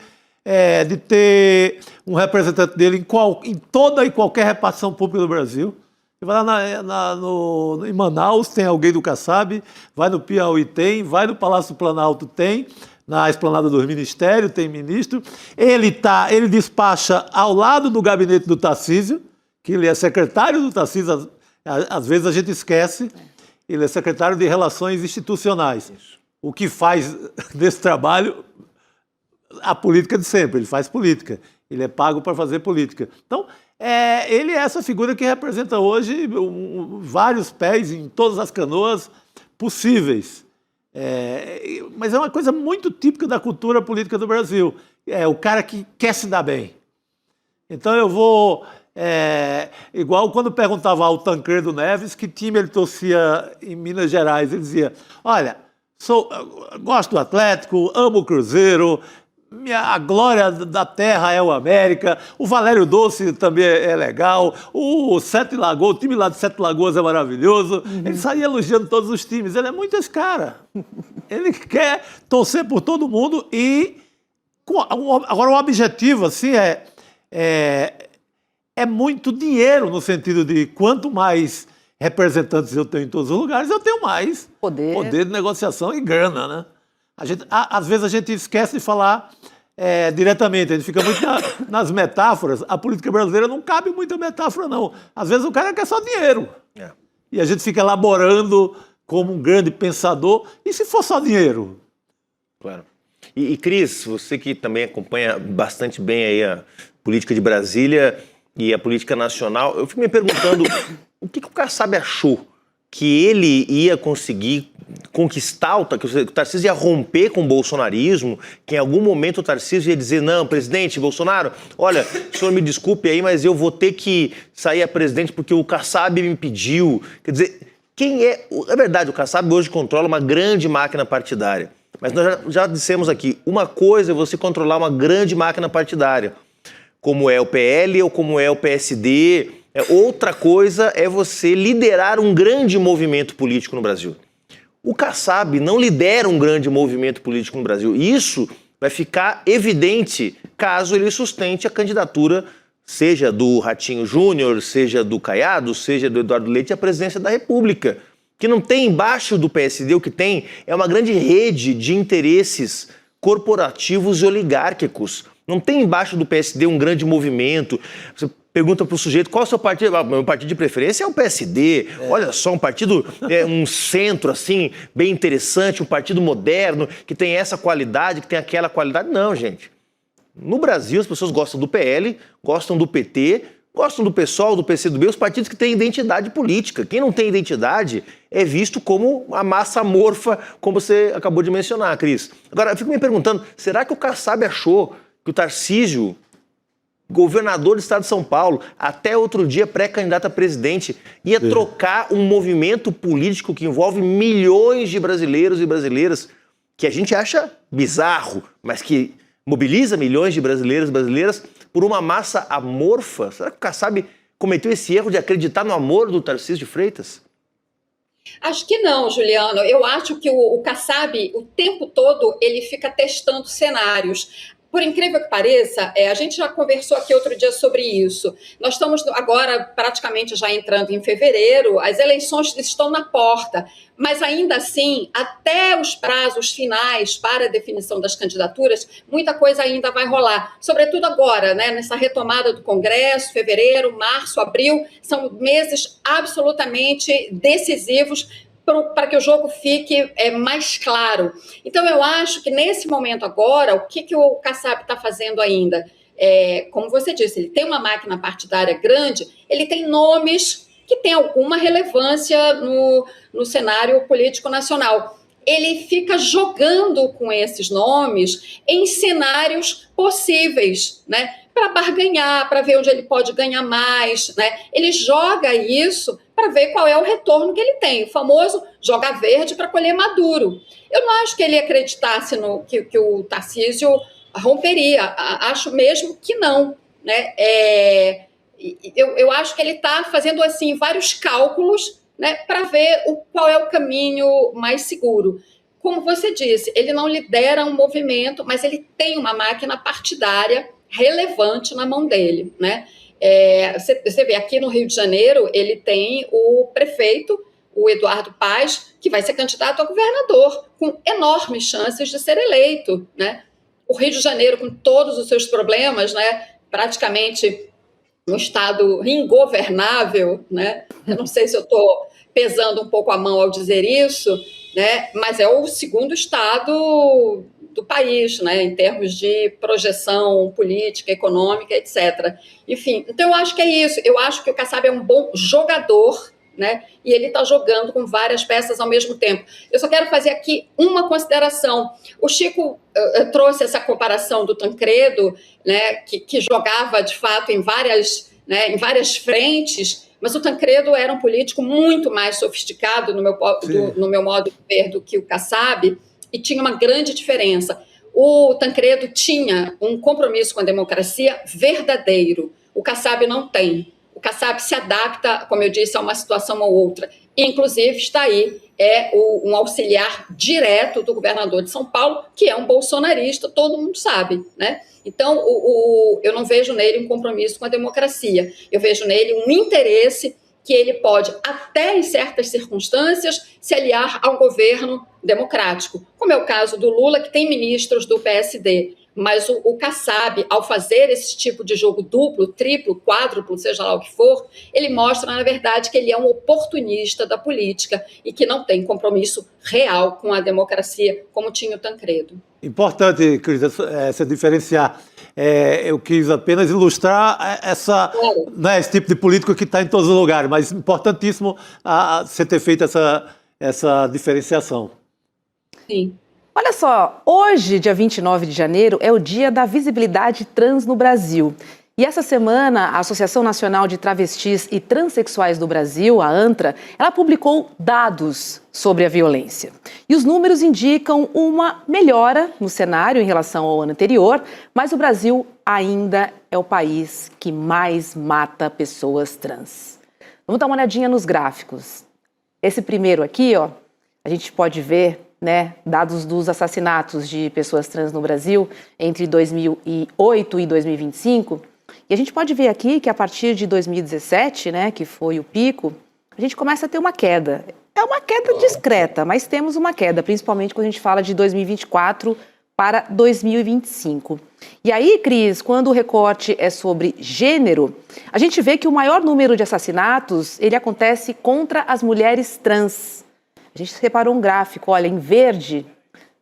de ter um representante dele em toda e qualquer repartição pública do Brasil. Você vai lá em Manaus, tem alguém do Kassab, vai no Piauí, vai no Palácio do Planalto, na Esplanada dos Ministérios, tem ministro. Ele despacha ao lado do gabinete do Tarcísio, que ele é secretário do Tarcísio, às vezes a gente esquece, ele é secretário de Relações Institucionais. Isso. O que faz desse trabalho a política de sempre, ele faz política, ele é pago para fazer política. Então, ele é essa figura que representa hoje vários pés em todas as canoas possíveis. Mas é uma coisa muito típica da cultura política do Brasil. É o cara que quer se dar bem. Então eu vou... igual quando perguntava ao Tancredo Neves que time ele torcia em Minas Gerais, ele dizia, olha, gosto do Atlético, amo o Cruzeiro, a glória da terra é o América, o Valério Doce também é legal, o time lá de Sete Lagoas é maravilhoso. Ele saía elogiando todos os times, ele é muito esse cara. Ele quer torcer por todo mundo e... Agora o objetivo assim, é muito dinheiro, no sentido de quanto mais representantes eu tenho em todos os lugares, eu tenho mais poder de negociação e grana, né? Às vezes a gente esquece de falar diretamente, a gente fica muito nas metáforas. A política brasileira não cabe muita metáfora, não. Às vezes o cara quer só dinheiro. E a gente fica elaborando como um grande pensador. E se for só dinheiro? Claro. E Cris, você que também acompanha bastante bem aí a política de Brasília e a política nacional, eu fico me perguntando o que o Kassab achou que ele ia conseguir conquistar, que o Tarcísio ia romper com o bolsonarismo, que em algum momento o Tarcísio ia dizer, não, presidente Bolsonaro, olha, o senhor me desculpe aí, mas eu vou ter que sair a presidente porque o Kassab me pediu. Quer dizer, é verdade, o Kassab hoje controla uma grande máquina partidária, mas nós já dissemos aqui, uma coisa é você controlar uma grande máquina partidária, como é o PL ou como é o PSD. Outra coisa é você liderar um grande movimento político no Brasil. O Kassab não lidera um grande movimento político no Brasil. Isso vai ficar evidente caso ele sustente a candidatura, seja do Ratinho Júnior, seja do Caiado, seja do Eduardo Leite à presidência da República. Que não tem embaixo do PSD, o que tem é uma grande rede de interesses corporativos e oligárquicos. Não tem embaixo do PSD um grande movimento. Você pergunta para o sujeito qual é o seu partido. Meu partido de preferência é o PSD. Olha só, um partido, um centro assim, bem interessante, um partido moderno, que tem essa qualidade, que tem aquela qualidade. Não, gente. No Brasil, as pessoas gostam do PL, gostam do PT, gostam do PSOL, do PCdoB, os partidos que têm identidade política. Quem não tem identidade é visto como a massa amorfa, como você acabou de mencionar, Cris. Agora, eu fico me perguntando, será que o Kassab achou que o Tarcísio, governador do estado de São Paulo, até outro dia pré-candidato a presidente, ia trocar um movimento político que envolve milhões de brasileiros e brasileiras, que a gente acha bizarro, mas que mobiliza milhões de brasileiros e brasileiras por uma massa amorfa? Será que o Kassab cometeu esse erro de acreditar no amor do Tarcísio de Freitas? Acho que não, Juliano. Eu acho que o Kassab, o tempo todo, ele fica testando cenários. Por incrível que pareça, a gente já conversou aqui outro dia sobre isso. Nós estamos agora praticamente já entrando em fevereiro, as eleições estão na porta, mas ainda assim, até os prazos finais para a definição das candidaturas, muita coisa ainda vai rolar. Sobretudo agora, né, nessa retomada do Congresso, fevereiro, março, abril, são meses absolutamente decisivos para que o jogo fique mais claro. Então, eu acho que nesse momento agora, o que o Kassab está fazendo ainda? Como você disse, ele tem uma máquina partidária grande, ele tem nomes que têm alguma relevância no cenário político nacional. Ele fica jogando com esses nomes em cenários possíveis, né? Para barganhar, para ver onde ele pode ganhar mais, né? Ele joga isso para ver qual é o retorno que ele tem, o famoso jogar verde para colher maduro. Eu não acho que ele acreditasse que o Tarcísio romperia, acho mesmo que não, né? Eu acho que ele está fazendo assim vários cálculos, né, para ver qual é o caminho mais seguro. Como você disse, ele não lidera um movimento, mas ele tem uma máquina partidária relevante na mão dele, né? Você vê, aqui no Rio de Janeiro, ele tem o prefeito, o Eduardo Paes, que vai ser candidato a governador, com enormes chances de ser eleito, né? O Rio de Janeiro, com todos os seus problemas, né, praticamente um estado ingovernável, né? Eu não sei se eu estou pesando um pouco a mão ao dizer isso, né? Mas é o segundo estado do país, né? Em termos de projeção política, econômica, etc. Enfim, então eu acho que é isso. Eu acho que o Kassab é um bom jogador, né? E ele está jogando com várias peças ao mesmo tempo. Eu só quero fazer aqui uma consideração. O Chico trouxe essa comparação do Tancredo, né? Que jogava, de fato, em várias frentes, mas o Tancredo era um político muito mais sofisticado, no meu modo de ver, do que o Kassab, e tinha uma grande diferença. O Tancredo tinha um compromisso com a democracia verdadeiro. O Kassab não tem. O Kassab se adapta, como eu disse, a uma situação ou outra. Inclusive, está aí, um auxiliar direto do governador de São Paulo, que é um bolsonarista, todo mundo sabe, né? Então, eu não vejo nele um compromisso com a democracia. Eu vejo nele um interesse que ele pode, até em certas circunstâncias, se aliar a um governo democrático, como é o caso do Lula, que tem ministros do PSD. Mas o Kassab, ao fazer esse tipo de jogo duplo, triplo, quádruplo, seja lá o que for, ele mostra, na verdade, que ele é um oportunista da política e que não tem compromisso real com a democracia, como tinha o Tancredo. Importante, Cris, essa diferenciar. Eu quis apenas ilustrar esse tipo de político que está em todos os lugares, mas importantíssimo você ter feito essa diferenciação. Sim. Olha só, hoje, dia 29 de janeiro, é o Dia da Visibilidade Trans no Brasil. E essa semana, a Associação Nacional de Travestis e Transsexuais do Brasil, a ANTRA, ela publicou dados sobre a violência. E os números indicam uma melhora no cenário em relação ao ano anterior, mas o Brasil ainda é o país que mais mata pessoas trans. Vamos dar uma olhadinha nos gráficos. Esse primeiro aqui, ó, a gente pode ver, né, dados dos assassinatos de pessoas trans no Brasil entre 2008 e 2025. E a gente pode ver aqui que a partir de 2017, né, que foi o pico, a gente começa a ter uma queda. É uma queda discreta, mas temos uma queda, principalmente quando a gente fala de 2024 para 2025. E aí, Cris, quando o recorte é sobre gênero, a gente vê que o maior número de assassinatos, ele acontece contra as mulheres trans. A gente separou um gráfico, olha, em verde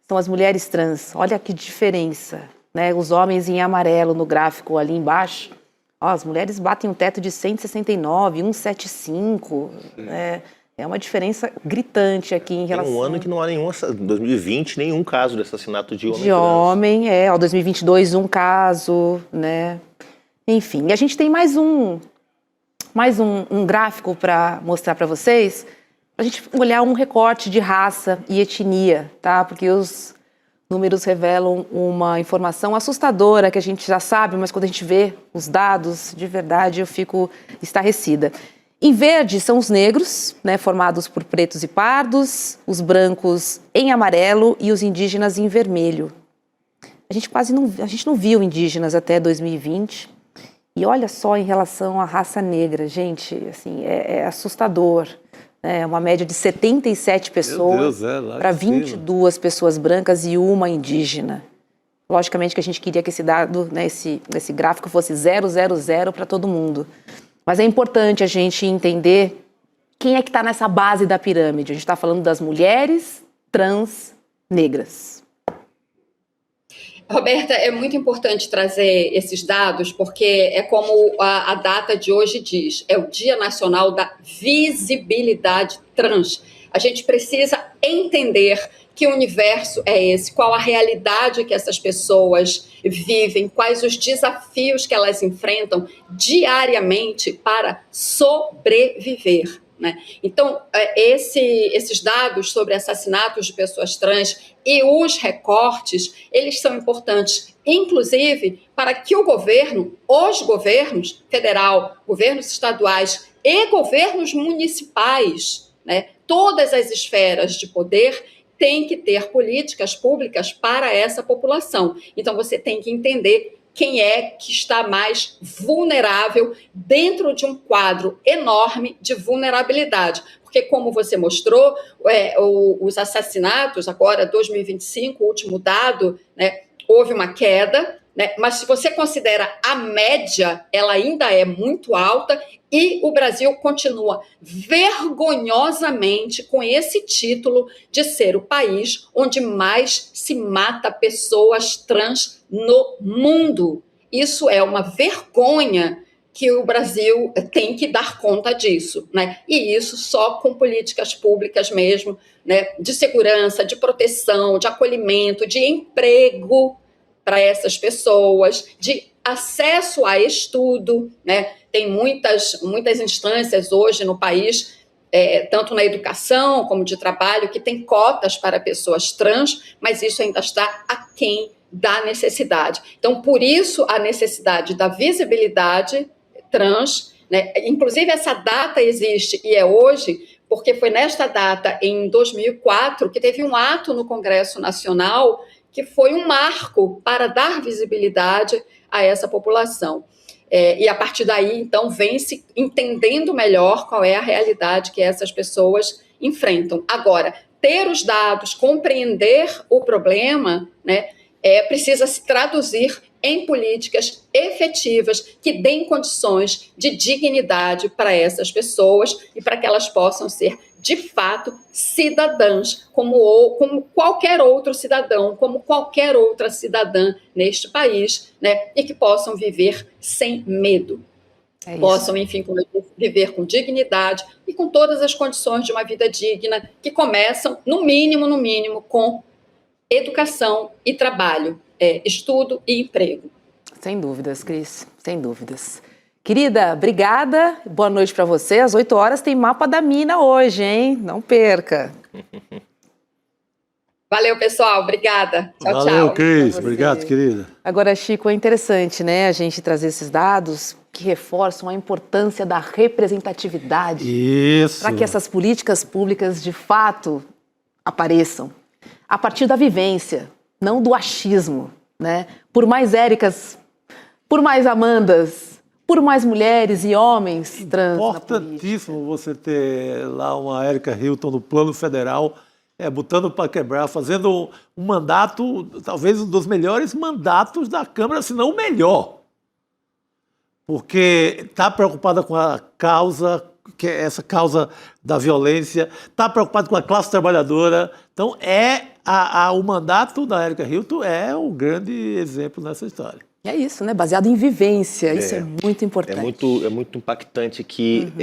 são as mulheres trans, olha que diferença, né? Os homens em amarelo no gráfico ali embaixo, ó, as mulheres batem um teto de 169, 175, né? É uma diferença gritante aqui em relação... Tem um ano que não há nenhum, 2020, nenhum caso de assassinato de homem De trans. homem, 2022 um caso, né? Enfim, e a gente tem mais um gráfico para mostrar para vocês, para a gente olhar um recorte de raça e etnia, tá? Porque os números revelam uma informação assustadora que a gente já sabe, mas quando a gente vê os dados, de verdade, eu fico estarrecida. Em verde são os negros, né, formados por pretos e pardos, os brancos em amarelo e os indígenas em vermelho. A gente não viu indígenas até 2020. E olha só em relação à raça negra, gente, assim, é assustador. É uma média de 77 pessoas para 22 pessoas brancas e uma indígena. Logicamente que a gente queria que esse dado, né, esse gráfico fosse 000 para todo mundo. Mas é importante a gente entender quem é que está nessa base da pirâmide. A gente está falando das mulheres trans negras. Roberta, é muito importante trazer esses dados, porque é como a data de hoje diz, é o Dia Nacional da Visibilidade Trans. A gente precisa entender que universo é esse, qual a realidade que essas pessoas vivem, quais os desafios que elas enfrentam diariamente para sobreviver, né? Então, esses dados sobre assassinatos de pessoas trans e os recortes, eles são importantes, inclusive, para que o governo, os governos federal, governos estaduais e governos municipais, né, todas as esferas de poder, têm que ter políticas públicas para essa população. Então, você tem que entender quem é que está mais vulnerável dentro de um quadro enorme de vulnerabilidade. Porque, como você mostrou, os assassinatos, agora 2025, o último dado, né, houve uma queda, né, mas se você considera a média, ela ainda é muito alta e o Brasil continua vergonhosamente com esse título de ser o país onde mais se mata pessoas trans no mundo. Isso é uma vergonha que o Brasil tem que dar conta disso, né? E isso só com políticas públicas mesmo, né? De segurança, de proteção, de acolhimento, de emprego para essas pessoas, de acesso a estudo, né? Tem muitas instâncias hoje no país, tanto na educação como de trabalho, que tem cotas para pessoas trans, mas isso ainda está aquém da necessidade. Então, por isso, a necessidade da visibilidade trans, né? Inclusive, essa data existe e é hoje, porque foi nesta data, em 2004, que teve um ato no Congresso Nacional que foi um marco para dar visibilidade a essa população. E a partir daí, então, vem se entendendo melhor qual é a realidade que essas pessoas enfrentam. Agora, ter os dados, compreender o problema, né, precisa se traduzir em políticas efetivas que deem condições de dignidade para essas pessoas e para que elas possam ser, de fato, cidadãs, como qualquer outro cidadão, como qualquer outra cidadã neste país, né? E que possam viver sem medo. Possam, enfim, viver com dignidade e com todas as condições de uma vida digna, que começam, no mínimo, com educação e trabalho, estudo e emprego. Sem dúvidas, Cris, sem dúvidas. Querida, obrigada, boa noite para você. Às 8 horas tem Mapa da Mina hoje, hein? Não perca. Valeu, pessoal, obrigada. Tchau, tchau. Valeu, Cris, obrigado, querida. Agora, Chico, é interessante, né, a gente trazer esses dados que reforçam a importância da representatividade. Isso. Para que essas políticas públicas, de fato, apareçam. A partir da vivência, não do achismo, né? Por mais Éricas, por mais Amandas, por mais mulheres e homens trans na política. Importantíssimo você ter lá uma Érica Hilton no plano federal botando para quebrar, fazendo um mandato, talvez um dos melhores mandatos da Câmara, se não o melhor. Porque está preocupada com a causa, que é essa causa da violência, está preocupada com a classe trabalhadora. Então, o mandato da Erika Hilton é um grande exemplo nessa história. É isso, né? Baseado em vivência, isso é muito importante. É muito impactante que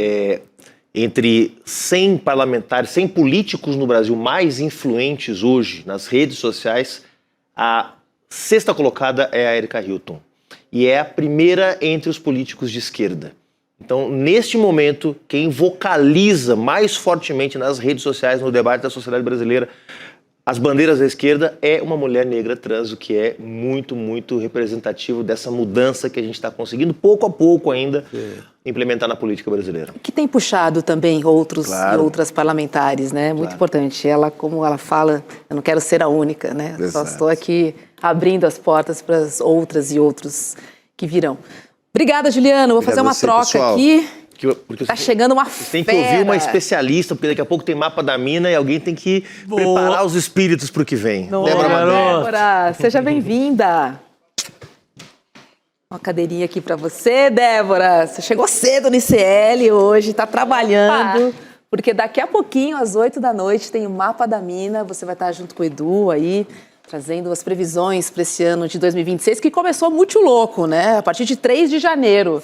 entre 100 parlamentares, 100 políticos no Brasil mais influentes hoje nas redes sociais, a sexta colocada é a Erika Hilton. E é a primeira entre os políticos de esquerda. Então, neste momento, quem vocaliza mais fortemente nas redes sociais, no debate da sociedade brasileira, as bandeiras da esquerda é uma mulher negra trans, o que é muito, muito representativo dessa mudança que a gente está conseguindo, pouco a pouco ainda, implementar na política brasileira. Que tem puxado também outros e outras parlamentares, né? Muito importante. Ela, como ela fala, eu não quero ser a única, né? Só estou aqui abrindo as portas para as outras e outros que virão. Obrigada, Juliano. Vou fazer uma troca pessoal. Aqui. Tá chegando uma fera. Tem que ouvir uma especialista, porque daqui a pouco tem mapa da mina e alguém tem que preparar os espíritos para o que vem. Débora, seja bem-vinda. Uma cadeirinha aqui para você, Débora. Você chegou cedo no ICL hoje, está trabalhando. Porque daqui a pouquinho, às 8 da noite, tem o Mapa da Mina. Você vai estar junto com o Edu aí, trazendo as previsões para esse ano de 2026, que começou muito louco, né? A partir de 3 de janeiro,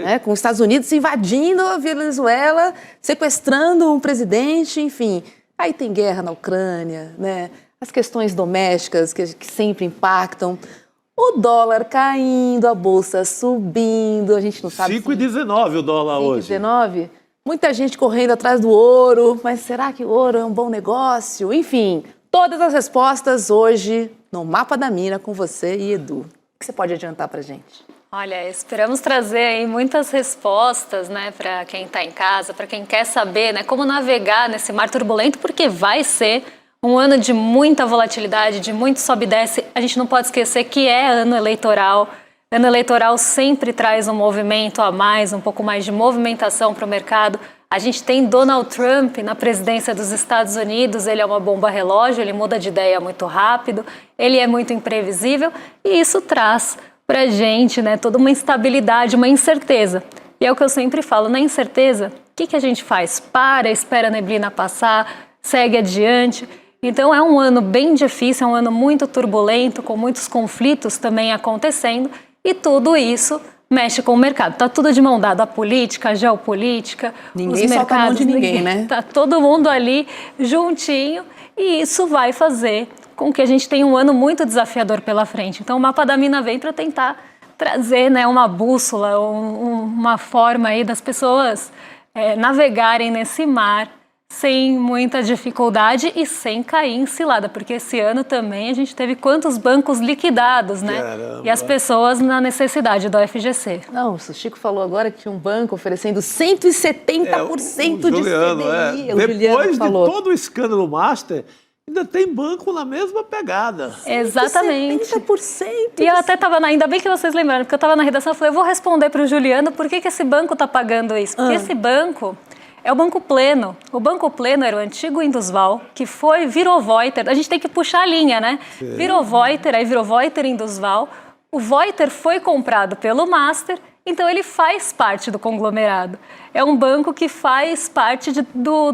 né? Com os Estados Unidos invadindo a Venezuela, sequestrando um presidente, enfim. Aí tem guerra na Ucrânia, né? As questões domésticas que sempre impactam. O dólar caindo, a bolsa subindo, a gente não sabe... 5,19 o dólar hoje. 5,19? Muita gente correndo atrás do ouro, mas será que o ouro é um bom negócio? Enfim... Todas as respostas hoje no Mapa da Mina com você e Edu. O que você pode adiantar para a gente? Olha, esperamos trazer aí muitas respostas, né, para quem está em casa, para quem quer saber, né, como navegar nesse mar turbulento, porque vai ser um ano de muita volatilidade, de muito sobe e desce. A gente não pode esquecer que é ano eleitoral. Ano eleitoral sempre traz um movimento a mais, um pouco mais de movimentação para o mercado. A gente tem Donald Trump na presidência dos Estados Unidos, ele é uma bomba relógio, ele muda de ideia muito rápido, ele é muito imprevisível e isso traz para a gente, né, toda uma instabilidade, uma incerteza. E é o que eu sempre falo, na incerteza, o que a gente faz? Espera a neblina passar, segue adiante. Então é um ano bem difícil, é um ano muito turbulento, com muitos conflitos também acontecendo e tudo isso mexe com o mercado. Tá tudo de mão dada, a política, a geopolítica, ninguém os mercados. Solta a mão de ninguém, né? Tá todo mundo ali juntinho e isso vai fazer com que a gente tenha um ano muito desafiador pela frente. Então o Mapa da Mina vem para tentar trazer, né, uma bússola, uma forma aí das pessoas navegarem nesse mar sem muita dificuldade e sem cair em cilada, porque esse ano também a gente teve quantos bancos liquidados, né? Caramba. E as pessoas na necessidade do FGC. Não, o Chico falou agora que tinha um banco oferecendo 170% de CDI. Depois de todo o escândalo Master, ainda tem banco na mesma pegada. Exatamente. 70%. E eu até estava, ainda bem que vocês lembraram, porque eu estava na redação, eu falei, eu vou responder para o Juliano por que esse banco está pagando isso. Porque esse banco... é o Banco Pleno. O Banco Pleno era o antigo Indusval, que virou Voiter. A gente tem que puxar a linha, né? Sim. Virou Voiter, aí virou Voiter Indusval. O Voiter foi comprado pelo Master, então ele faz parte do conglomerado. É um banco que faz parte do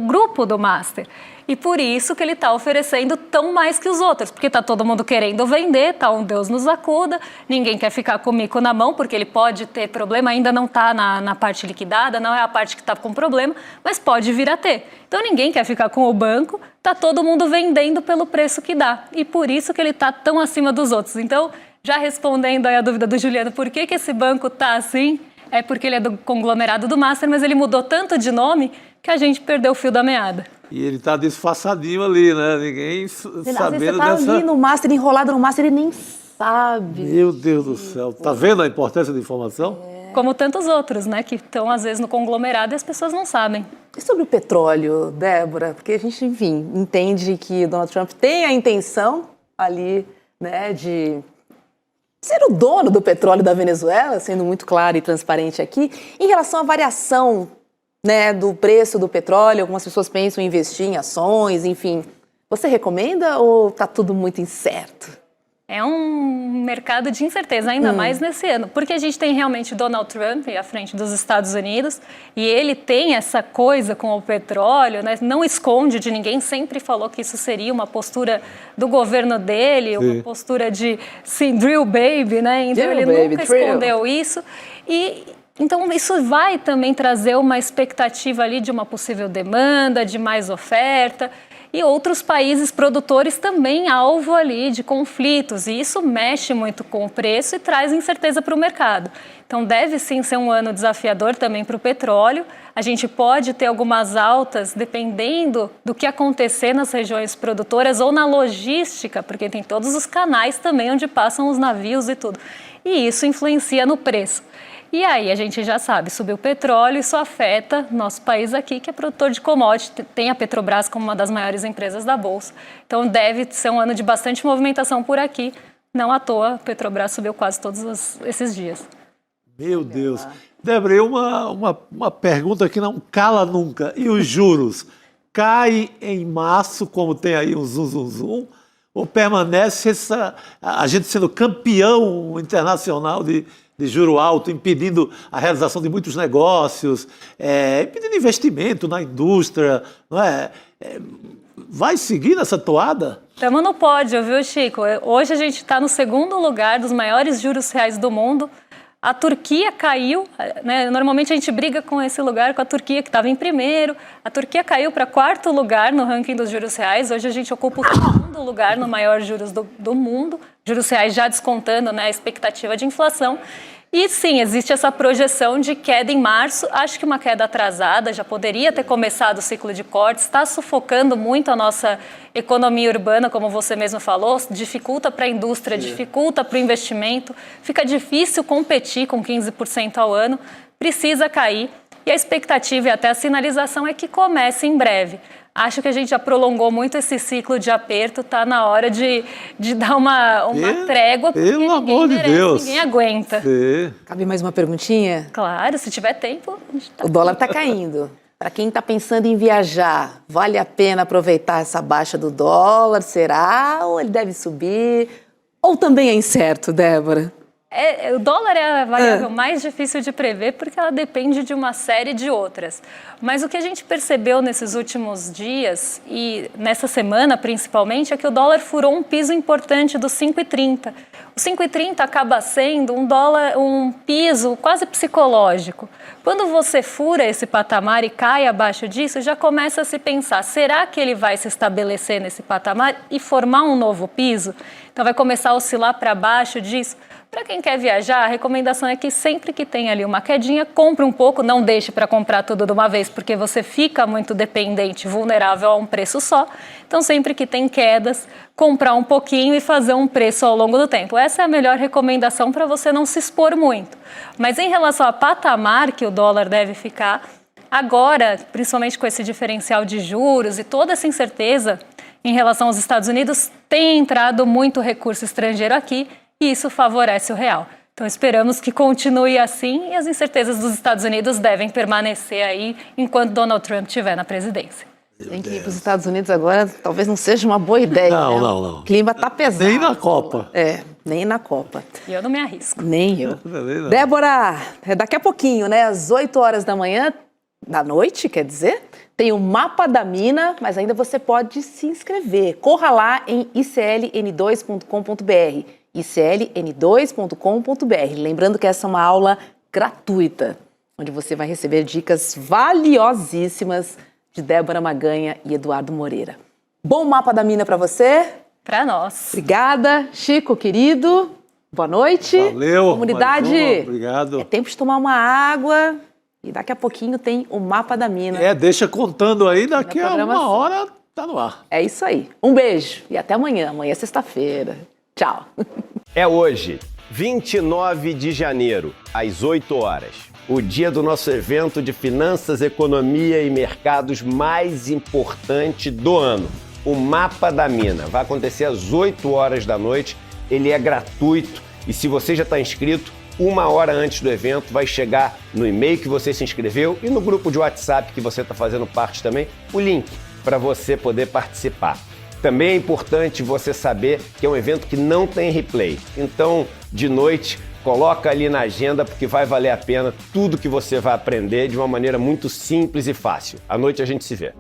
grupo do Master. E por isso que ele está oferecendo tão mais que os outros, porque está todo mundo querendo vender, tá um Deus nos acuda, ninguém quer ficar com o mico na mão, porque ele pode ter problema, ainda não está na parte liquidada, não é a parte que está com problema, mas pode vir a ter. Então ninguém quer ficar com o banco, está todo mundo vendendo pelo preço que dá, e por isso que ele está tão acima dos outros. Então, já respondendo aí a dúvida do Juliano, por que esse banco está assim? É porque ele é do conglomerado do Master, mas ele mudou tanto de nome que a gente perdeu o fio da meada. E ele tá disfarçadinho ali, né? Ninguém sabendo dessa... Às vezes você tá ali no Master, enrolado no Master, ele nem sabe. Meu Deus do céu. Tá vendo a importância da informação? Como tantos outros, né? Que estão, às vezes, no conglomerado e as pessoas não sabem. E sobre o petróleo, Débora? Porque a gente, enfim, entende que Donald Trump tem a intenção ali, né, de ser o dono do petróleo da Venezuela, sendo muito claro e transparente aqui. Em relação à variação né, do preço do petróleo. Algumas pessoas pensam em investir em ações, enfim. Você recomenda ou está tudo muito incerto? É um mercado de incerteza, ainda mais nesse ano, porque a gente tem realmente Donald Trump à frente dos Estados Unidos e ele tem essa coisa com o petróleo, né? Não esconde de ninguém, sempre falou que isso seria uma postura do governo dele, uma postura de, sim, drill baby, né? Então Drill ele baby, nunca drill. escondeu isso e... Então, isso vai também trazer uma expectativa ali de uma possível demanda, de mais oferta, e outros países produtores também alvo ali de conflitos, e isso mexe muito com o preço e traz incerteza para o mercado. Então, deve sim ser um ano desafiador também para o petróleo. A gente pode ter algumas altas dependendo do que acontecer nas regiões produtoras ou na logística, porque tem todos os canais também onde passam os navios e tudo. E isso influencia no preço. E aí, a gente já sabe, subiu o petróleo, isso afeta nosso país aqui, que é produtor de commodity, tem a Petrobras como uma das maiores empresas da Bolsa. Então, deve ser um ano de bastante movimentação por aqui. Não à toa, a Petrobras subiu quase todos esses dias. Meu Deus. Débora, uma pergunta que não cala nunca. E os juros? Cai em março, como tem aí um zum, ou permanece a gente sendo campeão internacional de juro alto, impedindo a realização de muitos negócios, impedindo investimento na indústria, não é? Vai seguir nessa toada? Estamos no pódio, viu, Chico? Hoje a gente está no segundo lugar dos maiores juros reais do mundo. A Turquia caiu, né? Normalmente a gente briga com esse lugar, com a Turquia, que estava em primeiro. A Turquia caiu para quarto lugar no ranking dos juros reais. Hoje a gente ocupa o segundo lugar no maior juros do mundo. Juros reais já descontando, né, a expectativa de inflação. E sim, existe essa projeção de queda em março. Acho que uma queda atrasada, já poderia ter começado o ciclo de cortes. Está sufocando muito a nossa economia urbana, como você mesmo falou. Dificulta para a indústria, dificulta para o investimento. Fica difícil competir com 15% ao ano. Precisa cair. E a expectativa e até a sinalização é que comece em breve. Acho que a gente já prolongou muito esse ciclo de aperto, está na hora de dar uma trégua, porque pelo amor de Deus, ninguém aguenta. Cabe mais uma perguntinha? Claro, se tiver tempo. O dólar está caindo. Para quem está pensando em viajar, vale a pena aproveitar essa baixa do dólar? Será? Ou ele deve subir? Ou também é incerto, Débora? O dólar é a variável mais difícil de prever porque ela depende de uma série de outras. Mas o que a gente percebeu nesses últimos dias e nessa semana principalmente é que o dólar furou um piso importante do 5,30. O 5,30 acaba sendo um piso quase psicológico. Quando você fura esse patamar e cai abaixo disso, já começa a se pensar, será que ele vai se estabelecer nesse patamar e formar um novo piso? Então vai começar a oscilar para baixo disso. Para quem quer viajar, a recomendação é que sempre que tem ali uma quedinha, compre um pouco, não deixe para comprar tudo de uma vez, porque você fica muito dependente, vulnerável a um preço só. Então, sempre que tem quedas, comprar um pouquinho e fazer um preço ao longo do tempo. Essa é a melhor recomendação para você não se expor muito. Mas em relação a patamar que o dólar deve ficar, agora, principalmente com esse diferencial de juros e toda essa incerteza em relação aos Estados Unidos, tem entrado muito recurso estrangeiro aqui, e isso favorece o real. Então, esperamos que continue assim e as incertezas dos Estados Unidos devem permanecer aí enquanto Donald Trump estiver na presidência. Tem que ir para os Estados Unidos agora, talvez não seja uma boa ideia. Não. O clima está pesado. Nem na Copa. Nem na Copa. E eu não me arrisco. Nem eu. Débora, daqui a pouquinho, né, às 8 horas da manhã, da noite, quer dizer, tem o Mapa da Mina, mas ainda você pode se inscrever. Corra lá em icln2.com.br. icln2.com.br. Lembrando que essa é uma aula gratuita, onde você vai receber dicas valiosíssimas de Débora Maganha e Eduardo Moreira. Bom Mapa da Mina para você. Para nós. Obrigada, Chico, querido. Boa noite. Valeu. Comunidade. Obrigado. É tempo de tomar uma água e daqui a pouquinho tem o Mapa da Mina. Deixa contando aí, daqui a uma hora tá no ar. É isso aí. Um beijo e até amanhã. Amanhã é sexta-feira. Tchau. É hoje, 29 de janeiro, às 8 horas. O dia do nosso evento de finanças, economia e mercados mais importante do ano. O Mapa da Mina. Vai acontecer às 8 horas da noite. Ele é gratuito e se você já está inscrito, 1 hora antes do evento, vai chegar no e-mail que você se inscreveu e no grupo de WhatsApp que você está fazendo parte também, o link para você poder participar. Também é importante você saber que é um evento que não tem replay. Então, de noite, coloca ali na agenda porque vai valer a pena tudo que você vai aprender de uma maneira muito simples e fácil. À noite a gente se vê.